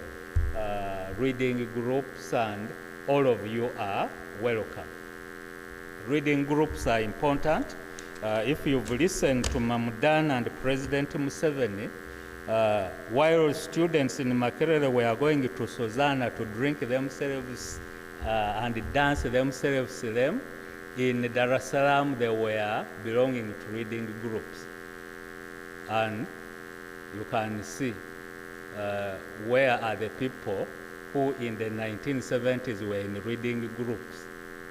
reading groups, and all of you are welcome. Reading groups are important. If you've listened to Mamudan and President Museveni, while students in Makerere were going to Sozana to drink themselves and dance themselves, In Dar es Salaam, they were belonging to reading groups. And you can see where are the people who in the 1970s were in reading groups,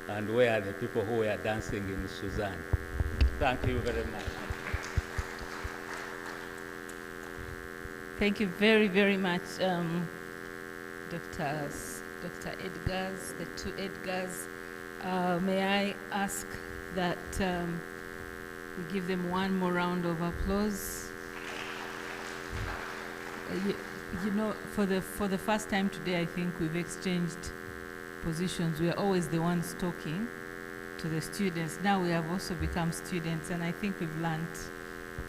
and where are the people who were dancing in Suzanne. Thank you very much. Thank you very, very much, Dr. Edgars, the two Edgars. May I ask that we give them one more round of applause? You know, for the first time today, I think we've exchanged positions. We are always the ones talking to the students. Now we have also become students, and I think we've learned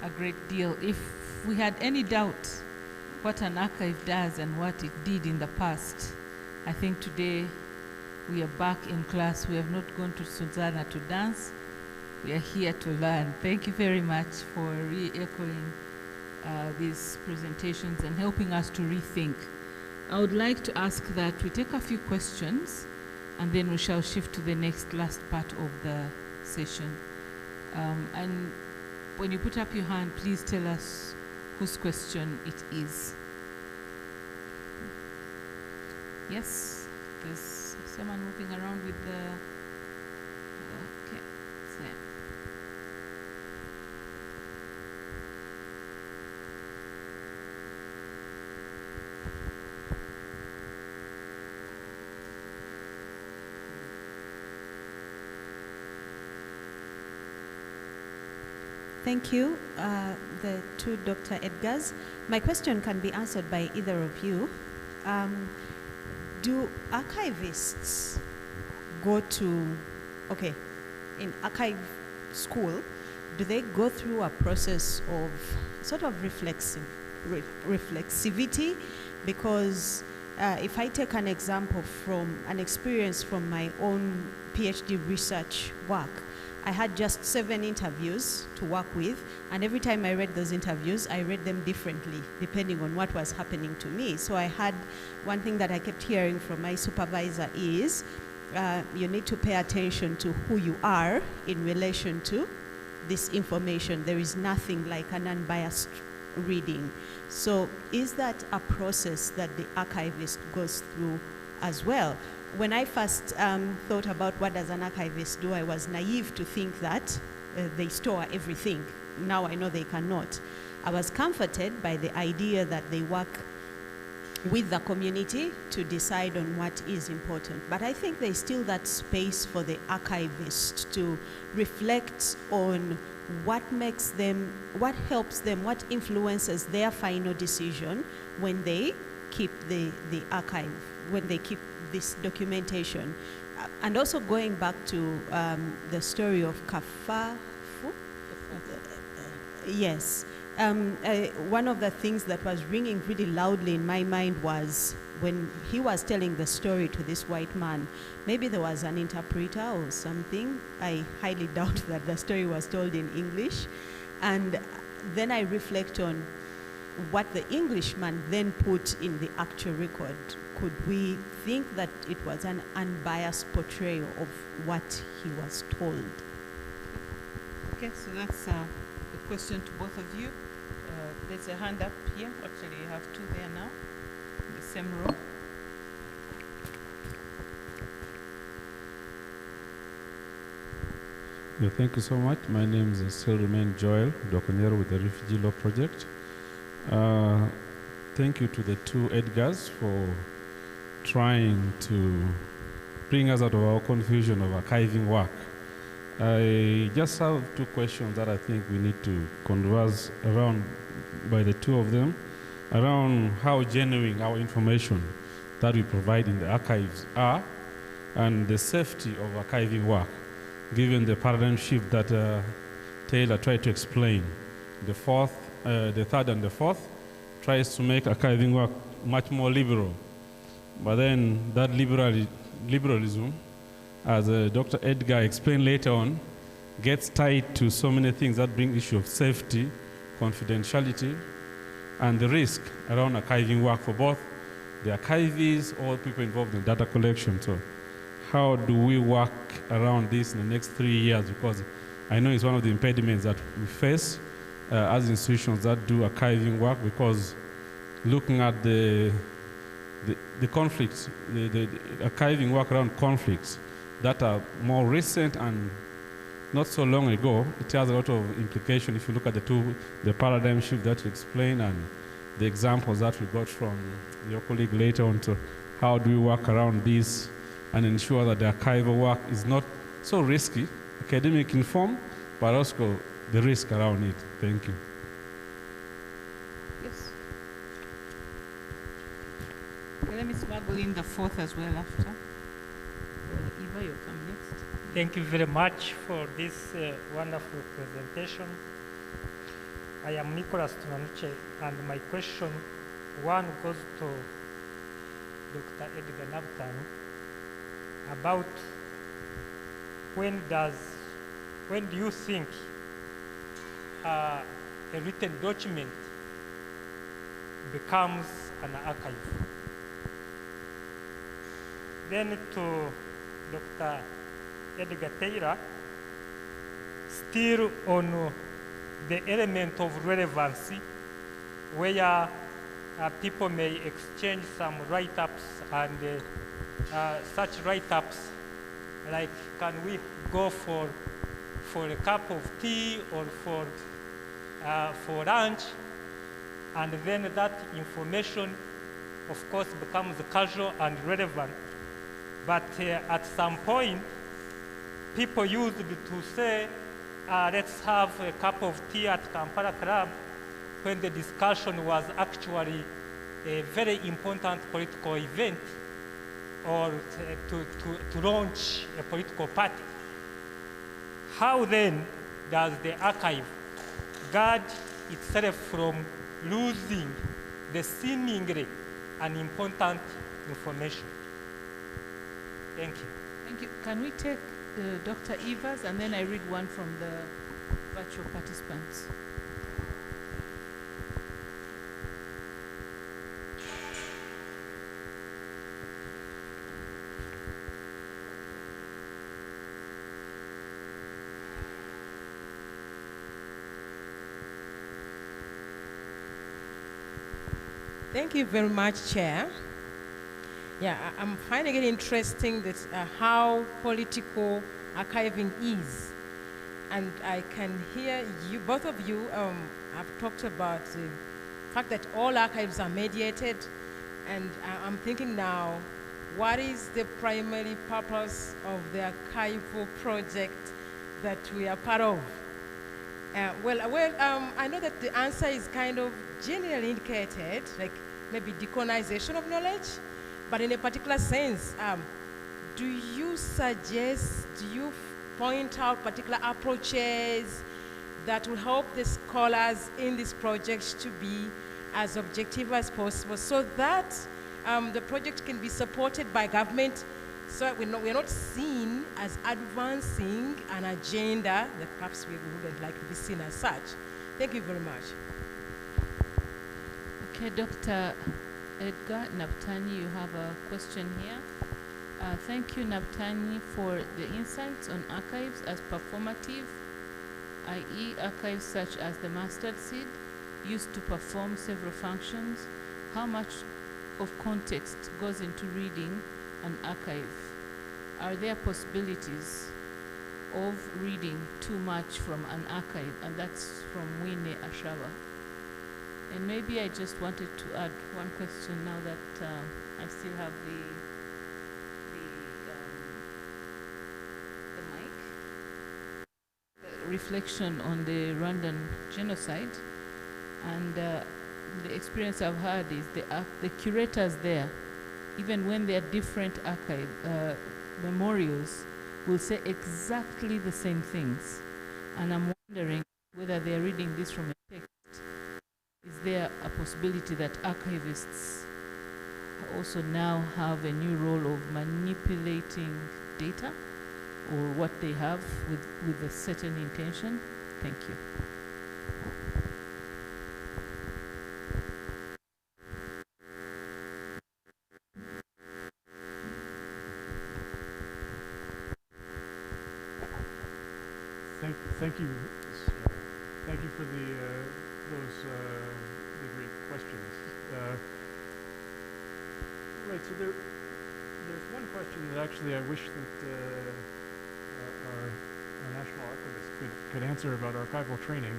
a great deal. If we had any doubt what an archive does and what it did in the past, I think today we are back in class. We have not gone to Susanna to dance. We are here to learn. Thank you very much for re-echoing these presentations and helping us to rethink. I would like to ask that we take a few questions and then we shall shift to the last part of the session. And when you put up your hand, please tell us whose question it is. Yes, there's someone moving around with the, okay, it's there. Thank you, the two Dr. Edgars. My question can be answered by either of you. Do archivists go to, okay, in archive school, do they go through a process of sort of reflexivity? Because if I take an example from an experience from my own PhD research work, I had just 7 interviews to work with, and every time I read those interviews, I read them differently, depending on what was happening to me. So I had one thing that I kept hearing from my supervisor is, you need to pay attention to who you are in relation to this information. There is nothing like an unbiased reading. So is that a process that the archivist goes through as well? When I first thought about what does an archivist do, I was naive to think that they store everything. Now I know they cannot. I was comforted by the idea that they work with the community to decide on what is important. But I think there's still that space for the archivist to reflect on what makes them, what helps them, what influences their final decision when they keep the archive, when they keep this documentation. And also going back to the story of Kafafu. Yes. One of the things that was ringing really loudly in my mind was when he was telling the story to this white man. Maybe there was an interpreter or something. I highly doubt that the story was told in English. And then I reflect on what the Englishman then put in the actual record. Could we think that it was an unbiased portrayal of what he was told? Okay, so that's a question to both of you. There's a hand up here. Actually, you have 2 there now, in the same row. Yeah, thank you so much. My name is still remain Joel Dokonyero with the Refugee Law Project. Thank you to the 2 Edgars for trying to bring us out of our confusion of archiving work. I just have 2 questions that I think we need to converse around by the 2 of them, around how genuine our information that we provide in the archives are, and the safety of archiving work, given the paradigm shift that Taylor tried to explain. The 3rd and the 4th tries to make archiving work much more liberal. But then that liberalism, as Dr. Edgar explained later on, gets tied to so many things that bring issue of safety, confidentiality, and the risk around archiving work for both the archivists or people involved in data collection. So how do we work around this in the next 3 years? Because I know it's one of the impediments that we face as institutions that do archiving work, because looking at the conflicts, the archiving work around conflicts that are more recent and not so long ago, it has a lot of implication if you look at the paradigm shift that you explained and the examples that we got from your colleague later on to how do we work around this and ensure that the archival work is not so risky, academic informed, but also the risk around it. Thank you. Yes. Okay, let me smuggle in the fourth as well after. Eva, you come next. Thank you very much for this wonderful presentation. I am Nicholas Tunanuche, and my question one goes to Dr. Edgar Nabutani about when do you think a written document becomes an archive? Then to Dr. Edgar Taylor, still on the element of relevancy, where people may exchange some write-ups and such write-ups, like can we go for a cup of tea or for lunch, and then that information, of course, becomes casual and relevant. But at some point, people used to say, let's have a cup of tea at Kampala Club, when the discussion was actually a very important political event, or to launch a political party. How then does the archive guard itself from losing the seemingly unimportant information? Thank you. Thank you. Can we take Dr. Evers, and then I read one from the virtual participants. Thank you very much, Chair. Yeah, I'm finding it interesting that how political archiving is. And I can hear you, both of you have talked about the fact that all archives are mediated. And I'm thinking now, what is the primary purpose of the archival project that we are part of? I know that the answer is kind of generally indicated, like maybe decolonization of knowledge, but in a particular sense, do you point out particular approaches that will help the scholars in these projects to be as objective as possible so that the project can be supported by government, so we're not seen as advancing an agenda that perhaps we wouldn't like to be seen as such? Thank you very much. Okay, Dr. Edgar Nabutani, you have a question here. Thank you, Nabutani, for the insights on archives as performative, i.e. archives such as the mustard seed used to perform several functions. How much of context goes into reading an archive? Are there possibilities of reading too much from an archive? And that's from Wine Ashaba. And maybe I just wanted to add one question now that I still have the mic. Reflection on the Rwandan genocide, and the experience I've had is the curators there, even when they're different archive memorials, will say exactly the same things. And I'm wondering whether they're reading this from a text. Is there a possibility that archivists also now have a new role of manipulating data or what they have with a certain intention? Thank you. Thank you. Thank you for the great questions. Right. So there's one question that actually I wish that our national archivist could answer about archival training.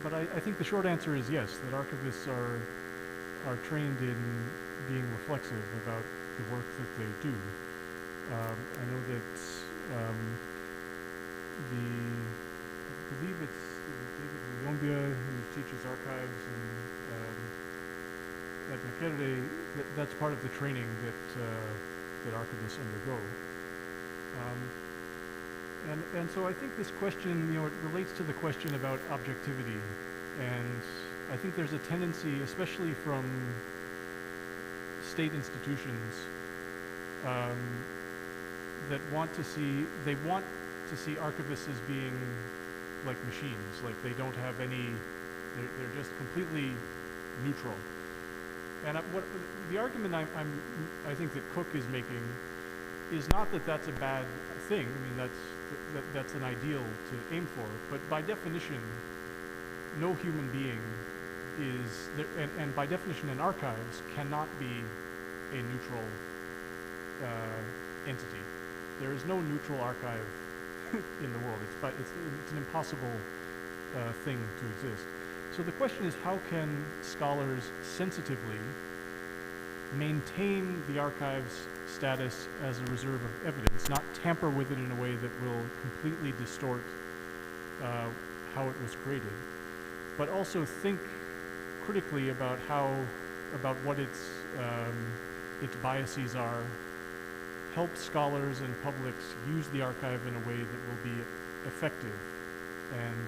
But I think the short answer is yes. That archivists are trained in being reflexive about the work that they do. I know that I believe it's David Muyombia who teaches archives at Makerere. That's part of the training that archivists undergo. And so I think this question, it relates to the question about objectivity, and I think there's a tendency, especially from state institutions, that want to see archivists as being like machines, like they don't have any, they're just completely neutral. And what the argument I think that Cook is making is not that that's a bad thing. I mean, that's an ideal to aim for. But by definition, no human being is, and by definition, an archives cannot be a neutral entity. There is no neutral archive in the world. It's an impossible thing to exist. So the question is, how can scholars sensitively maintain the archive's status as a reserve of evidence, not tamper with it in a way that will completely distort how it was created, but also think critically about what its biases are, help scholars and publics use the archive in a way that will be effective and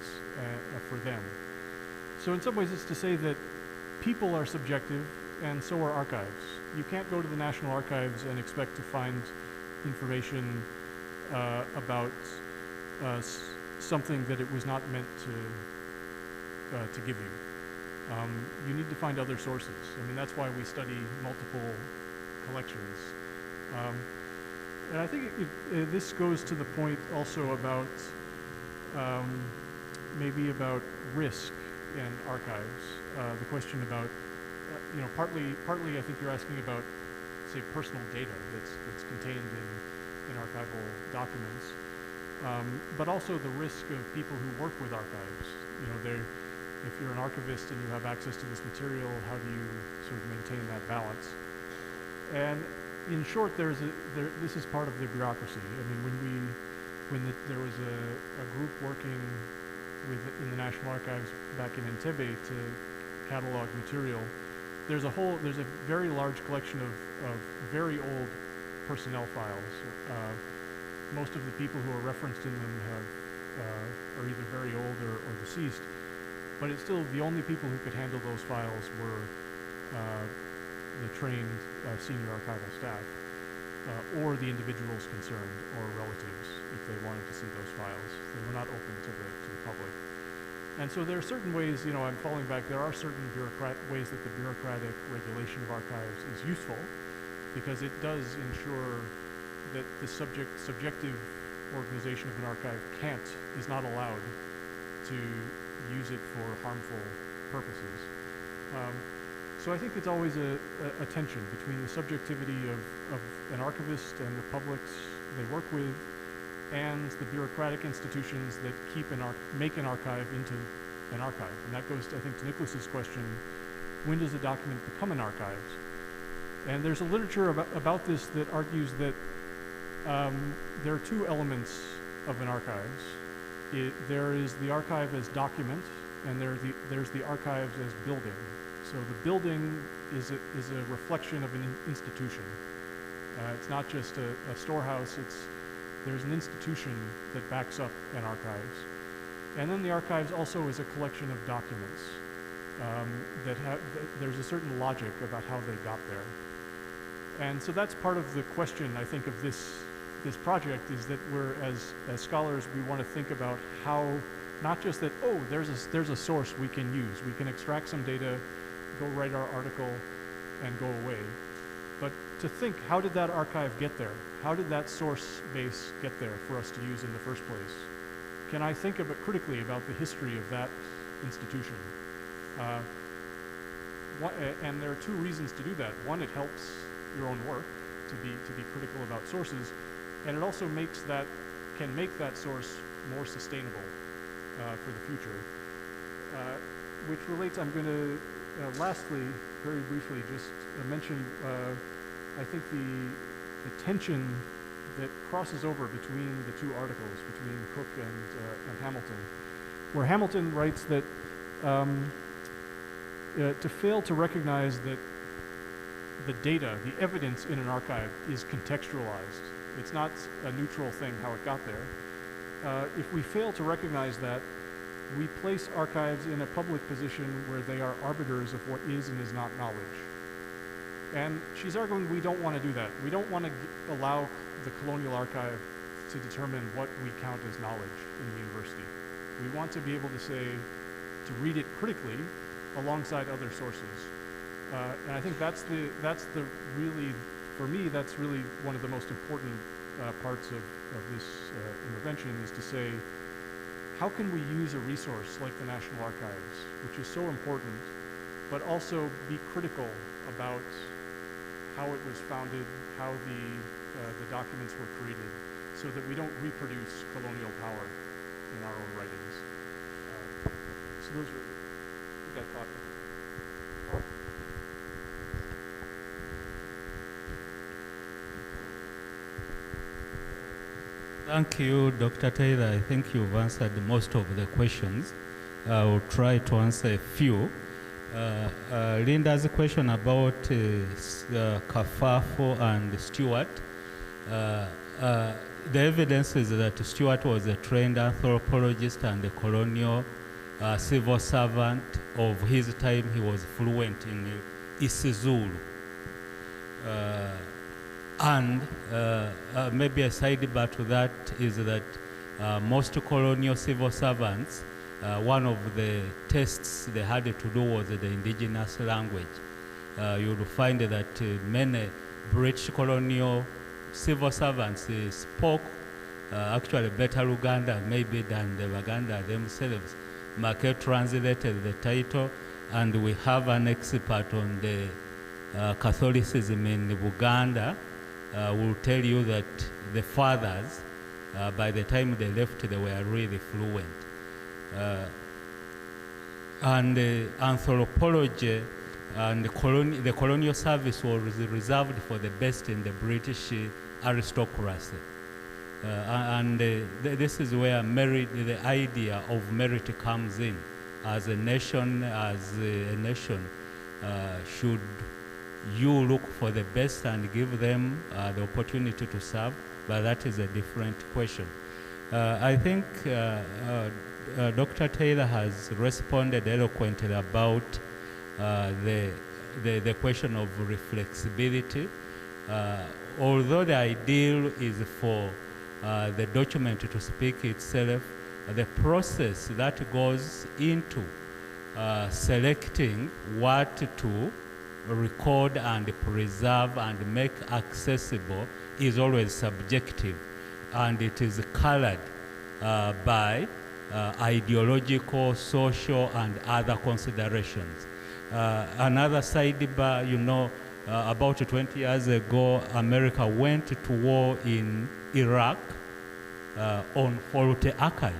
for them. So in some ways it's to say that people are subjective and so are archives. You can't go to the National Archives and expect to find information about something that it was not meant to give you. You need to find other sources. I mean, that's why we study multiple collections. And I think this goes to the point also about maybe about risk in archives. The question about, partly I think you're asking about, say, personal data that's contained in archival documents, but also the risk of people who work with archives. If you're an archivist and you have access to this material, how do you sort of maintain that balance? And in short, this is part of the bureaucracy. I mean, there was a group working in the National Archives back in Entebbe to catalog material, there's a very large collection of very old personnel files. Most of the people who are referenced in them are either very old or deceased, but it's still the only people who could handle those files were the trained senior archival staff, or the individuals concerned, or relatives, if they wanted to see those files. They were not open to the public. And so there are certain ways, I'm falling back, there are certain ways that the bureaucratic regulation of archives is useful, because it does ensure that the subjective organization of an archive is not allowed to use it for harmful purposes. So I think it's always a tension between the subjectivity of an archivist and the publics they work with, and the bureaucratic institutions that make an archive into an archive. And that goes, I think, to Nicholas's question, when does a document become an archive? And there's a literature about this that argues that there are two elements of an archives. There is the archive as document, and there's the archives as building. So the building is a reflection of an institution. It's not just a storehouse, there's an institution that backs up an archives. And then the archives also is a collection of documents there's a certain logic about how they got there. And so that's part of the question, I think, of this project, is that we're, as scholars, we want to think about how, not just that, oh, there's a source we can use. We can extract some data, go write our article, and go away. But to think, how did that archive get there? How did that source base get there for us to use in the first place? can I think a bit critically about the history of that institution? And there are two reasons to do that. One, it helps your own work to be critical about sources, and it also can make that source more sustainable for the future. Which relates, I'm going to lastly, very briefly, just mention, I think the tension that crosses over between the two articles, between Cook and Hamilton, where Hamilton writes that to fail to recognize that the data, the evidence in an archive is contextualized. It's not a neutral thing how it got there. If we fail to recognize that, we place archives in a public position where they are arbiters of what is and is not knowledge. And she's arguing we don't want to do that. We don't want to allow the Colonial Archive to determine what we count as knowledge in the university. We want to be able to say, to read it critically alongside other sources. And I think that's really, for me, that's really one of the most important parts of this intervention, is to say, how can we use a resource like the National Archives, which is so important, but also be critical about how it was founded, how the documents were created, so that we don't reproduce colonial power in our own writings. So those are, we got thought. Thank you, Dr. Taylor. I think you've answered most of the questions. I will try to answer a few. Linda's question about Kafafo and Stewart. The evidence is that Stewart was a trained anthropologist and a colonial civil servant. Of his time, he was fluent in isiZulu. And maybe a sidebar to that is that most colonial civil servants, one of the tests they had to do was the indigenous language. You will find that many British colonial civil servants spoke actually better Uganda maybe than the Uganda themselves. Makerere translated the title, and we have an expert on the Catholicism in Uganda. Will tell you that the fathers, by the time they left, they were really fluent. And anthropology and the colonial service was reserved for the best in the British aristocracy. This is where merit, the idea of merit comes in. As a nation, should you look for the best and give them the opportunity to serve, but that is a different question. I think Dr. Taylor has responded eloquently about the question of reflexibility. Although the ideal is for the document to speak itself, the process that goes into selecting what to record and preserve and make accessible is always subjective, and it is colored by ideological, social, and other considerations. Another sidebar, you know, about 20 years ago, America went to war in Iraq on faulty archive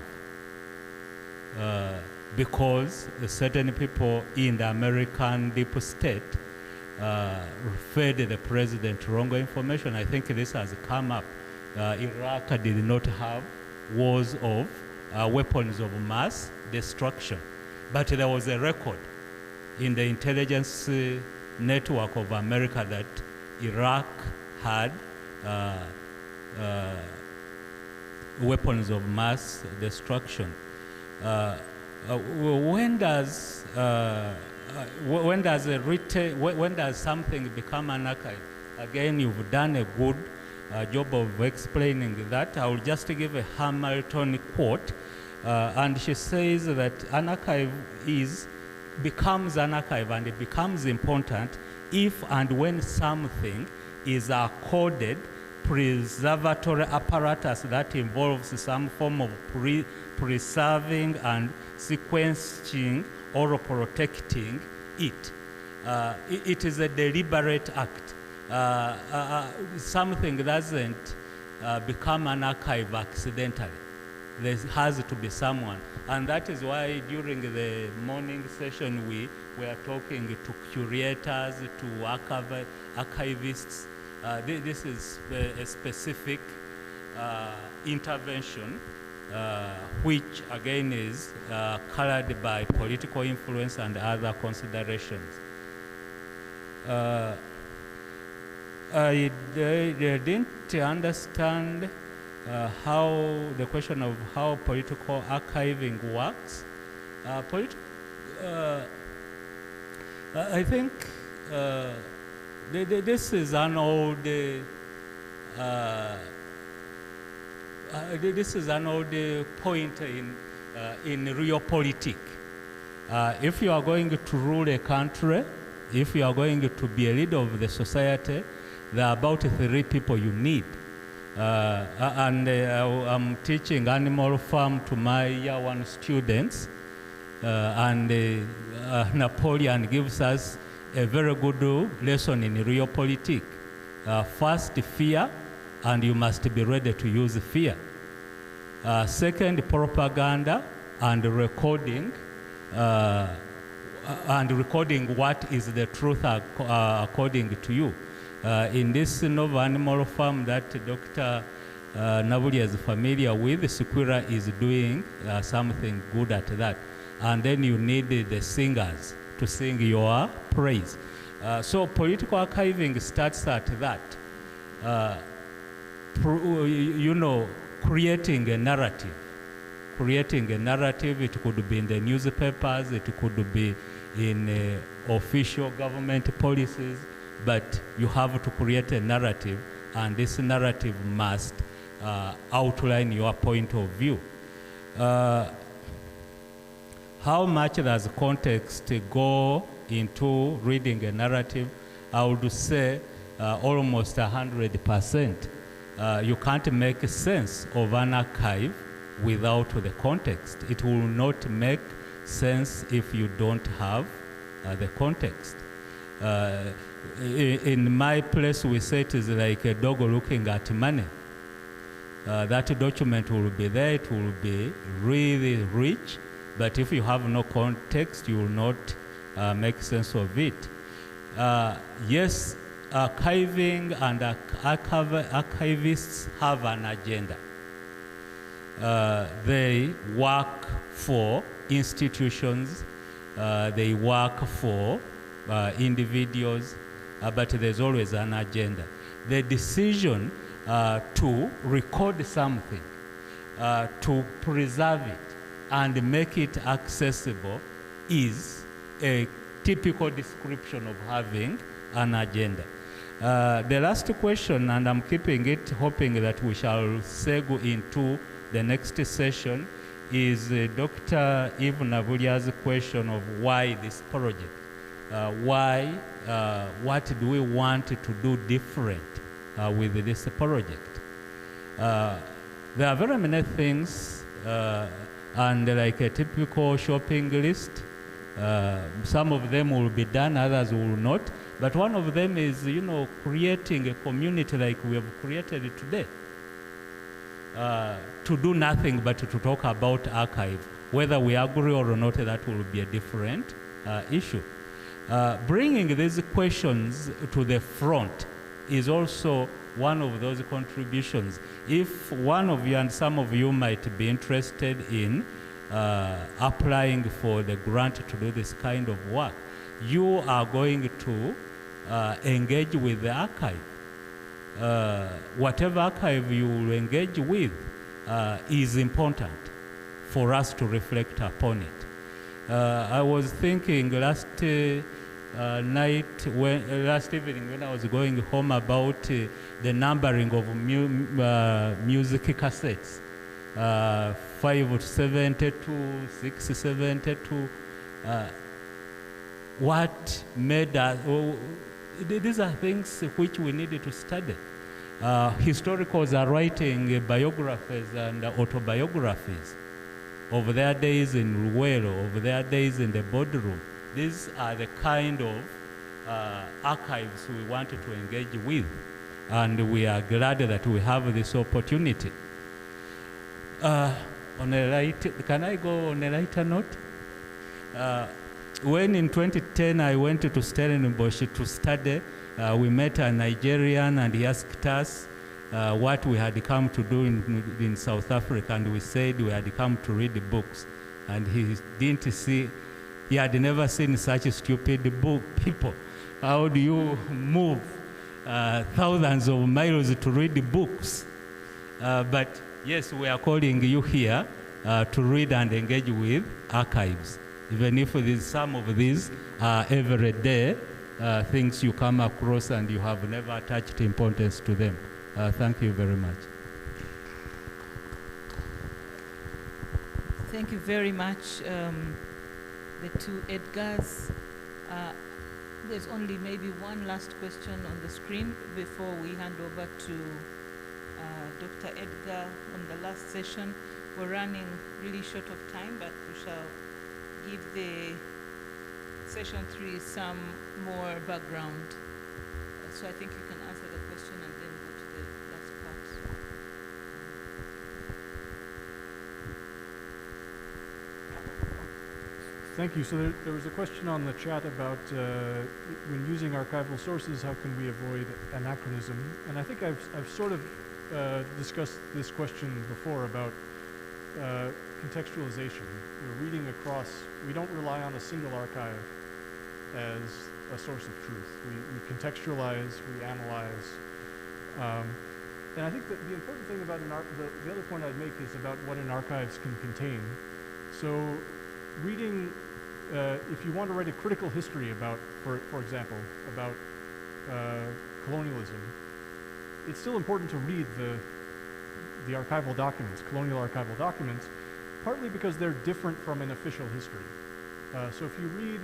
because certain people in the American deep state fed the president wrong information. I think this has come up. Iraq did not have wars of weapons of mass destruction, but there was a record in the intelligence network of America that Iraq had weapons of mass destruction. When does something become an archive? Again, you've done a good job of explaining that. I will just give a Hamilton quote, and she says that an archive becomes an archive, and it becomes important if and when something is accorded preservatory apparatus that involves some form of preserving and sequencing or protecting it. It is a deliberate act. Something doesn't become an archive accidentally. There has to be someone. And that is why during the morning session we were talking to curators, to archivists. This is a specific intervention which again is colored by political influence and other considerations. I didn't understand how the question of how political archiving works. I think this is an old point in realpolitik. If you are going to rule a country, if you are going to be a leader of the society, there are about 3 people you need. I'm teaching animal farm to my year 1 students, and Napoleon gives us a very good lesson in realpolitik. First, fear, and you must be ready to use fear. Second, propaganda and recording what is the truth according to you. In this novel animal farm that Dr. Nabuli is familiar with, Sequira is doing something good at that. And then you need the singers to sing your praise. So political archiving starts at that. Creating a narrative. Creating a narrative, it could be in the newspapers, it could be in official government policies, but you have to create a narrative, and this narrative must outline your point of view. How much does context go into reading a narrative? I would say almost 100%. You can't make sense of an archive without the context. It will not make sense if you don't have the context. In my place, we say it is like a dog looking at money. That document will be there, it will be really rich, but if you have no context, you will not make sense of it. Yes, archiving and archivists have an agenda. They work for institutions, they work for individuals, but there's always an agenda. The decision to record something, to preserve it, and make it accessible is a typical description of having an agenda. The last question, and I'm keeping it, hoping that we shall segue into the next session, is Dr. Eve Nabulia's question of why this project. What do we want to do different with this project? There are very many things, and like a typical shopping list, some of them will be done, others will not. But one of them is, creating a community like we have created today. To do nothing but to talk about archive. Whether we agree or not, that will be a different issue. Bringing these questions to the front is also one of those contributions. If one of you and some of you might be interested in applying for the grant to do this kind of work, you are going to engage with the archive. Whatever archive you will engage with is important for us to reflect upon it. I was thinking last evening when I was going home about the numbering of music cassettes, 572, 672. What made us? These are things which we needed to study. Historicals are writing biographies and autobiographies of their days in Luwero, of their days in the boardroom. These are the kind of archives we wanted to engage with, and we are glad that we have this opportunity. On a light, can I go on a lighter note? When in 2010 I went to Stellenbosch to study, we met a Nigerian and he asked us what we had come to do in South Africa, and we said we had come to read the books. And he didn't see, he had never seen such stupid people. How do you move thousands of miles to read the books? But yes, we are calling you here to read and engage with archives, even if some of these are everyday things you come across and you have never attached importance to them. Thank you very much. Thank you very much, the two Edgars. There's only maybe one last question on the screen before we hand over to Dr. Edgar on the last session. We're running really short of time, but we shall give the session 3 some more background. So I think you can answer the question and then go to the last part. Thank you. So there was a question on the chat about when using archival sources, how can we avoid anachronism? And I think I've sort of discussed this question before about contextualization. We're reading across, we don't rely on a single archive as a source of truth. We contextualize, we analyze. And I think that the important thing about the other point I'd make is about what an archives can contain. So reading, if you want to write a critical history about, for example, about colonialism, it's still important to read the archival documents, colonial archival documents, partly because they're different from an official history. So if you read,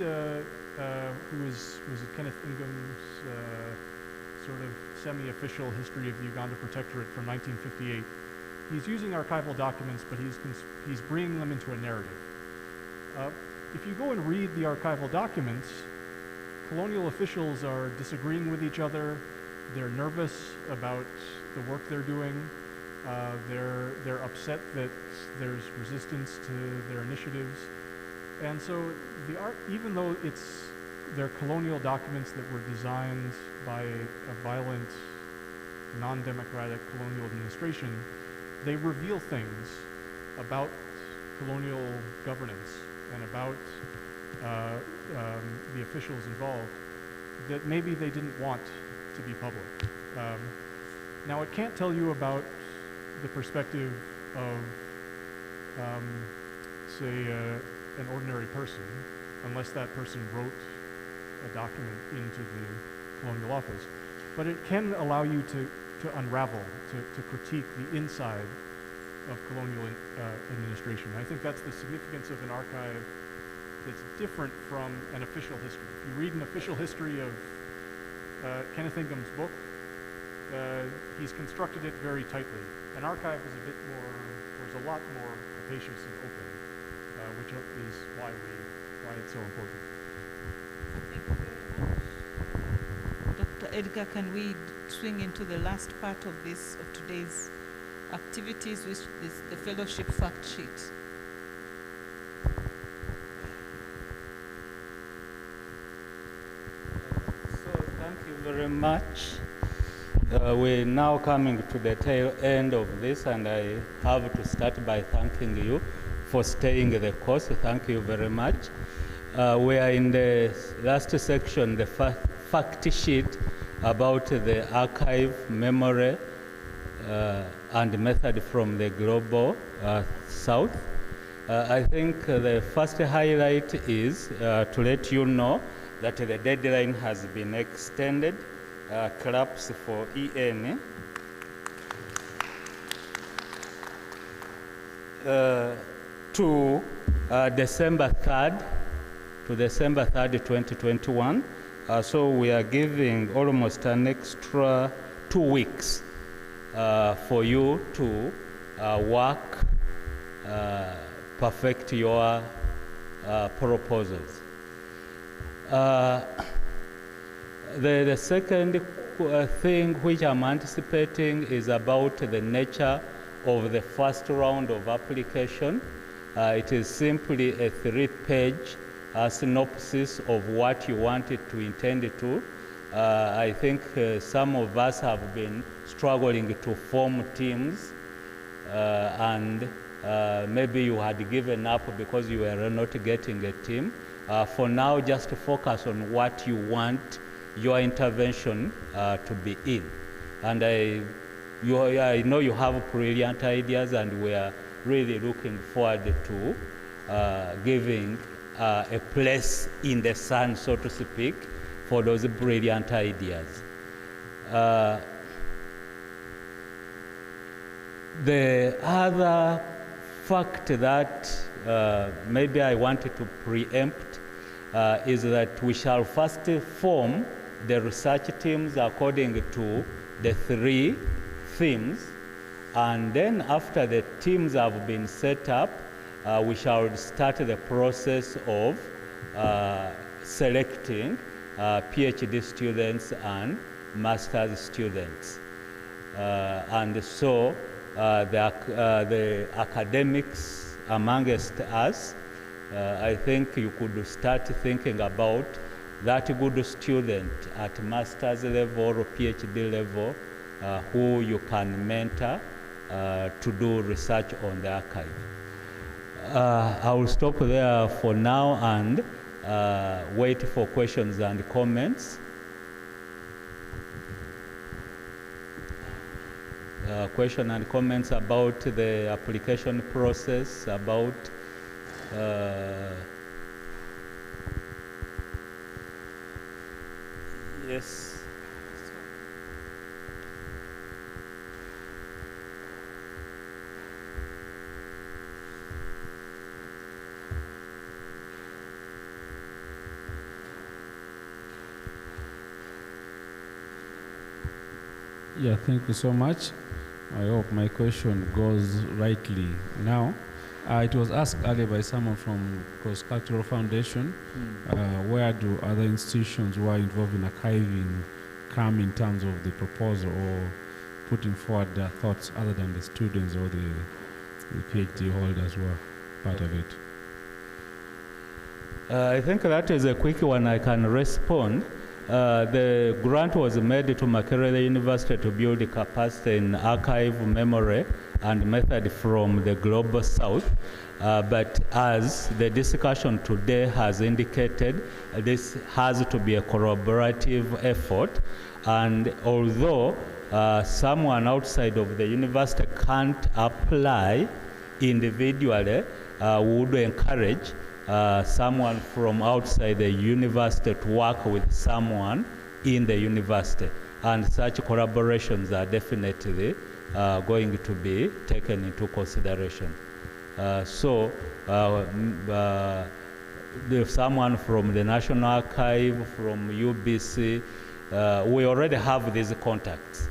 was it Kenneth Ingham's sort of semi-official history of the Uganda Protectorate from 1958, he's using archival documents, but he's bringing them into a narrative. If you go and read the archival documents, colonial officials are disagreeing with each other. They're nervous about the work they're doing. They're upset that there's resistance to their initiatives. And so even though they're colonial documents that were designed by a violent, non-democratic colonial administration, they reveal things about colonial governance and about the officials involved that maybe they didn't want to be public. Now, it can't tell you about the perspective of, say, an ordinary person, unless that person wrote a document into the colonial office. But it can allow you to unravel, to critique the inside of colonial administration. I think that's the significance of an archive that's different from an official history. If you read an official history of Kenneth Ingham's book, he's constructed it very tightly. An archive is a bit more, there's a lot more capacious and open, which is why it's so important. Thank you very much. Dr. Edgar, can we swing into the last part of today's activities, which is the fellowship fact sheet? So thank you very much. We're now coming to the tail end of this, and I have to start by thanking you for staying the course. Thank you very much. We are in the last section, the fact sheet about the archive, memory, and method from the global south. I think the first highlight is to let you know that the deadline has been extended, claps for EN, to December 3rd, 2021. So we are giving almost an extra 2 weeks for you to work, perfect your proposals. The second thing which I'm anticipating is about the nature of the first round of application. It is simply a 3-page synopsis of what you wanted to intend to. I think some of us have been struggling to form teams, and maybe you had given up because you were not getting a team. For now, just focus on what you want your intervention to be in. And I know you have brilliant ideas, and we are really looking forward to giving a place in the sun, so to speak, for those brilliant ideas. The other fact that maybe I wanted to preempt is that we shall first form the research teams according to the 3 themes, and then after the teams have been set up, we shall start the process of selecting PhD students and master's students. And so the academics amongst us, I think you could start thinking about that good student at master's level or PhD level who you can mentor to do research on the archive. I will stop there for now and wait for questions and comments. Question and comments about the application process, about yes. Yeah, thank you so much. I hope my question goes rightly now. It was asked earlier by someone from Cross Cultural Foundation, where do other institutions who are involved in archiving come in terms of the proposal or putting forward their thoughts other than the students or the PhD holders who are part of it? I think that is a quick one I can respond. The grant was made to Makerere University to build capacity in archive, memory, and method from the Global South. But as the discussion today has indicated, this has to be a collaborative effort. And although someone outside of the university can't apply individually, we would encourage someone from outside the university to work with someone in the university. And such collaborations are definitely going to be taken into consideration. So if someone from the National Archive, from UBC, we already have these contacts.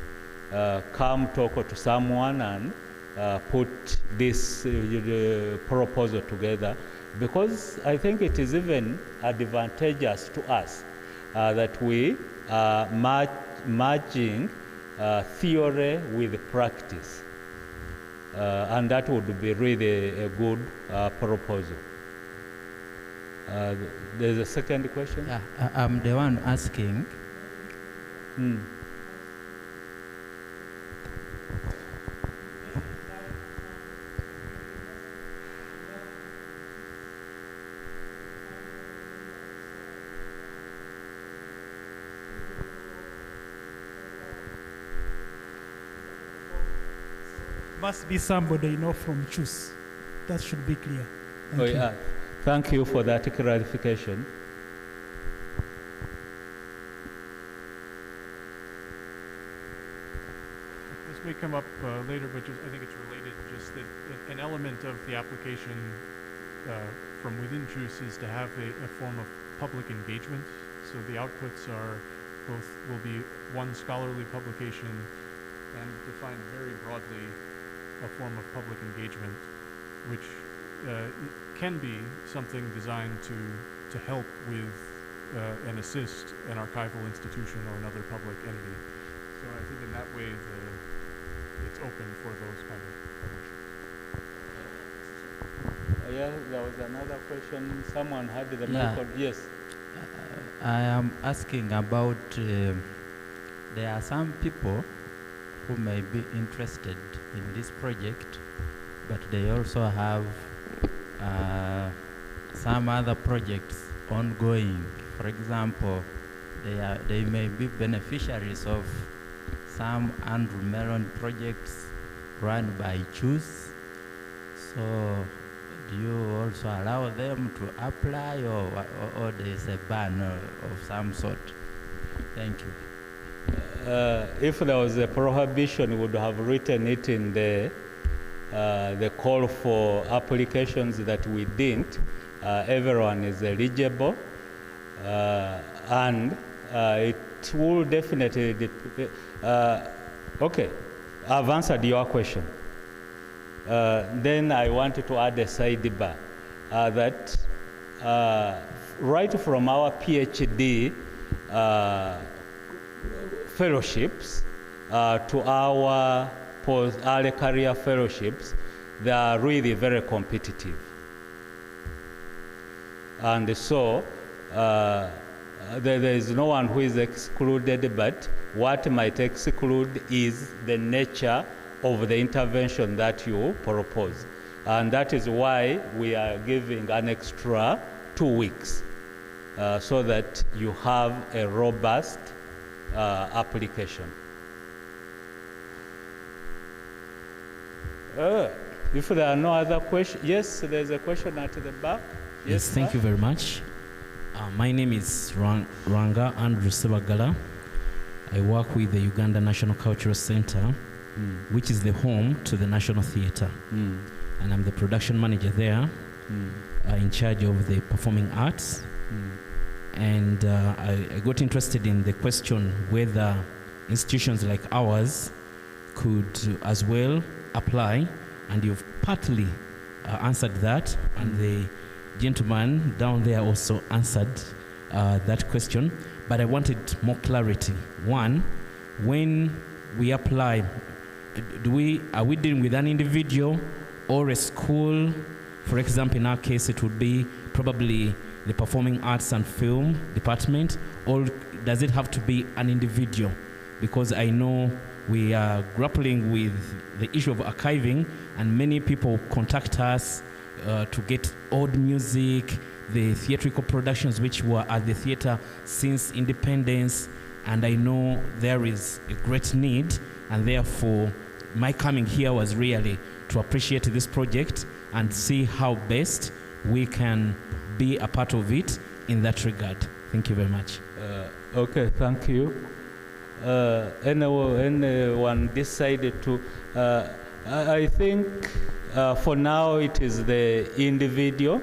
Come talk to someone and put this proposal together, because I think it is even advantageous to us that we are merging theory with practice. And that would be really a good proposal. There's a second question? Yeah, I'm the one asking. Must be somebody, from CHUSS. That should be clear. Thank you. Thank you for that clarification. This may come up later, but I think it's related. Just that an element of the application from within CHUSS is to have a form of public engagement. So the outputs will be one scholarly publication and define very broadly a form of public engagement, which can be something designed to help with and assist an archival institution or another public entity. So I think in that way it's open for those kind of functions. Yeah, there was another question. Someone had the Yeah. mic on. Yes. I am asking about, there are some people who may be interested in this project, but they also have some other projects ongoing. For example, they may be beneficiaries of some Andrew Mellon projects run by CHUSS. So do you also allow them to apply, or there's a ban of some sort? Thank you. If there was a prohibition, we would have written it in the call for applications that we didn't. Everyone is eligible, and it will definitely okay, I've answered your question. Then I wanted to add a sidebar that right from our PhD fellowships to our early career fellowships, they are really very competitive. And so there is no one who is excluded, but what might exclude is the nature of the intervention that you propose. And that is why we are giving an extra 2 weeks so that you have a robust application. If there are no other questions, yes, there's a question at the back. Yes, thank you very much. My name is Ranga Andrew Sebagala. I work with the Uganda National Cultural Center, which is the home to the National Theatre. And I'm the production manager there, in charge of the performing arts. And I got interested in the question whether institutions like ours could as well apply, and you've partly answered that, and the gentleman down there also answered that question, but I wanted more clarity. One, when we apply, are we dealing with an individual or a school? For example, in our case, it would be probably the Performing Arts and Film Department, or does it have to be an individual? Because I know we are grappling with the issue of archiving, and many people contact us to get old music, the theatrical productions which were at the theater since independence, and I know there is a great need, and therefore my coming here was really to appreciate this project and see how best we can be a part of it in that regard. Thank you very much. Okay, thank you. Anyone decided to, I think for now it is the individual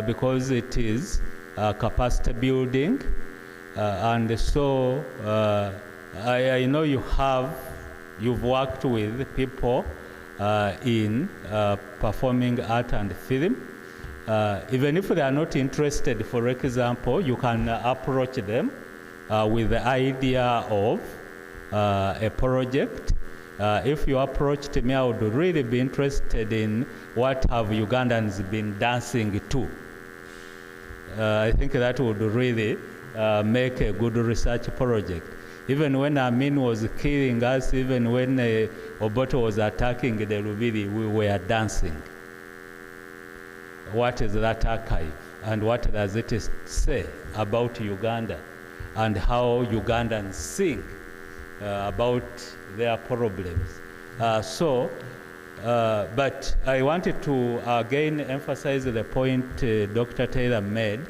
because it is capacity building, and so I know you've worked with people in performing art and film. Even if they are not interested, for example, you can approach them with the idea of a project. If you approached me, I would really be interested in what have Ugandans been dancing to. I think that would really make a good research project. Even when Amin was killing us, even when Obote was attacking the Lubiri, we were dancing. What is that archive? And what does it say about Uganda? And how Ugandans sing about their problems. But I wanted to again emphasize the point Dr. Taylor made.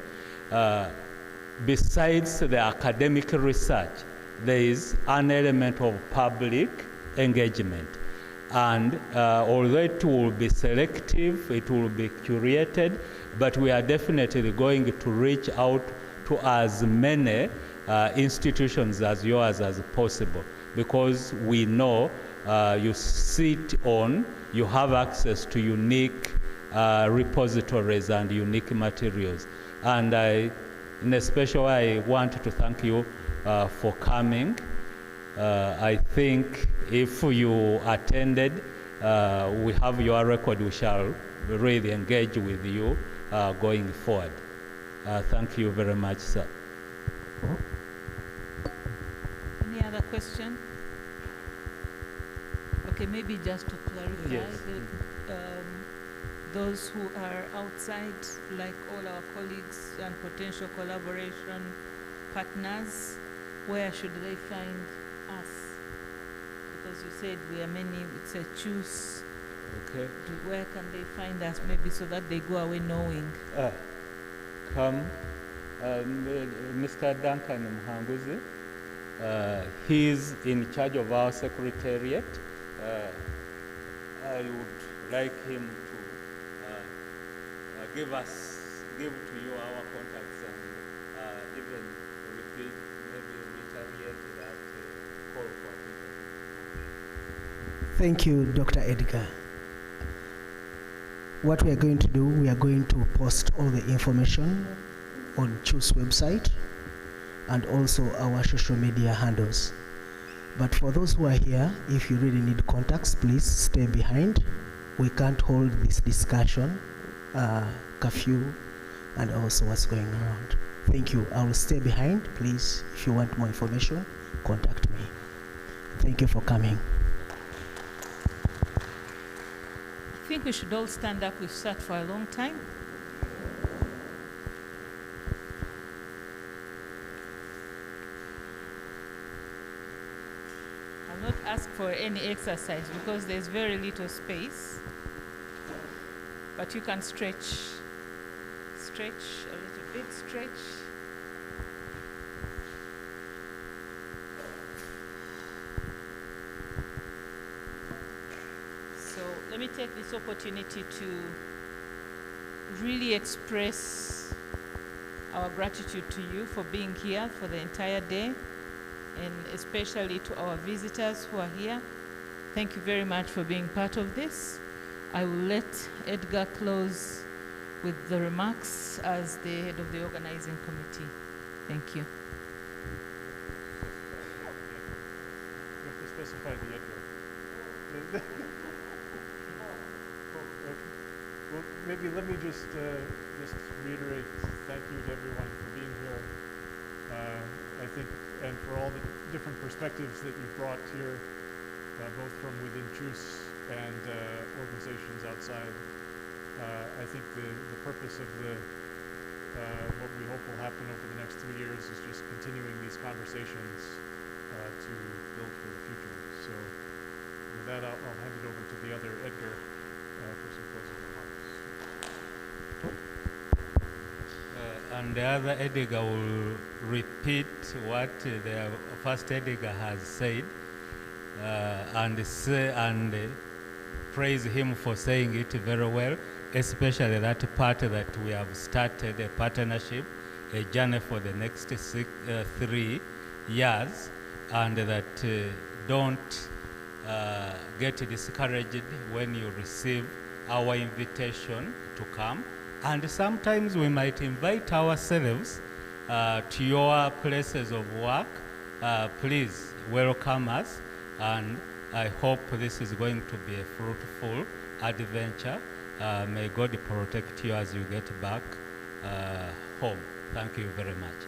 Besides the academic research, there is an element of public engagement. And although it will be selective, it will be curated, but we are definitely going to reach out to as many institutions as yours as possible, because we know you sit on, you have access to unique repositories and unique materials. And in a special way, I want to thank you for coming. I think if you attended, we have your record, we shall really engage with you going forward. Thank you very much, sir. Any other question? Okay, maybe just to clarify, Yes. Those who are outside, like all our colleagues and potential collaboration partners, where should they find us? Because you said we are many, it's a CHUSS. Okay. Where can they find us, maybe so that they go away knowing? Come, Mr. Duncan Mhanguzi. He's in charge of our secretariat. I would like him to give to you our contacts and even repeat, maybe retaliate that call for. Thank you, Dr. Edgar. What we are going to do, we are going to post all the information on CHUSS website and also our social media handles. But for those who are here, if you really need contacts, please stay behind. We can't hold this discussion, curfew, and also what's going around. Thank you. I will stay behind. Please, if you want more information, contact me. Thank you for coming. I think we should all stand up. We've sat for a long time. I'll not ask for any exercise because there's very little space. But you can stretch a little bit, stretch. So let me take this opportunity to really express our gratitude to you for being here for the entire day, and especially to our visitors who are here. Thank you very much for being part of this. I will let Edgar close with the remarks as the head of the organizing committee. Thank you. You have to specify the Edgar. Well, maybe let me just reiterate thank you to everyone for being here. I think, and for all the different perspectives that you've brought here, both from within CHUSS and organizations outside. I think the purpose of what we hope will happen over the next 3 years is just continuing these conversations to build for the future. So with that, I'll hand it over to the other Edgar for some closing remarks. And the other Edgar will repeat what the first Edgar has said and praise him for saying it very well, especially that part that we have started a partnership, a journey for the next 3 years, and that don't get discouraged when you receive our invitation to come. And sometimes we might invite ourselves to your places of work. Please welcome us, and I hope this is going to be a fruitful adventure. May God protect you as you get back home. Thank you very much.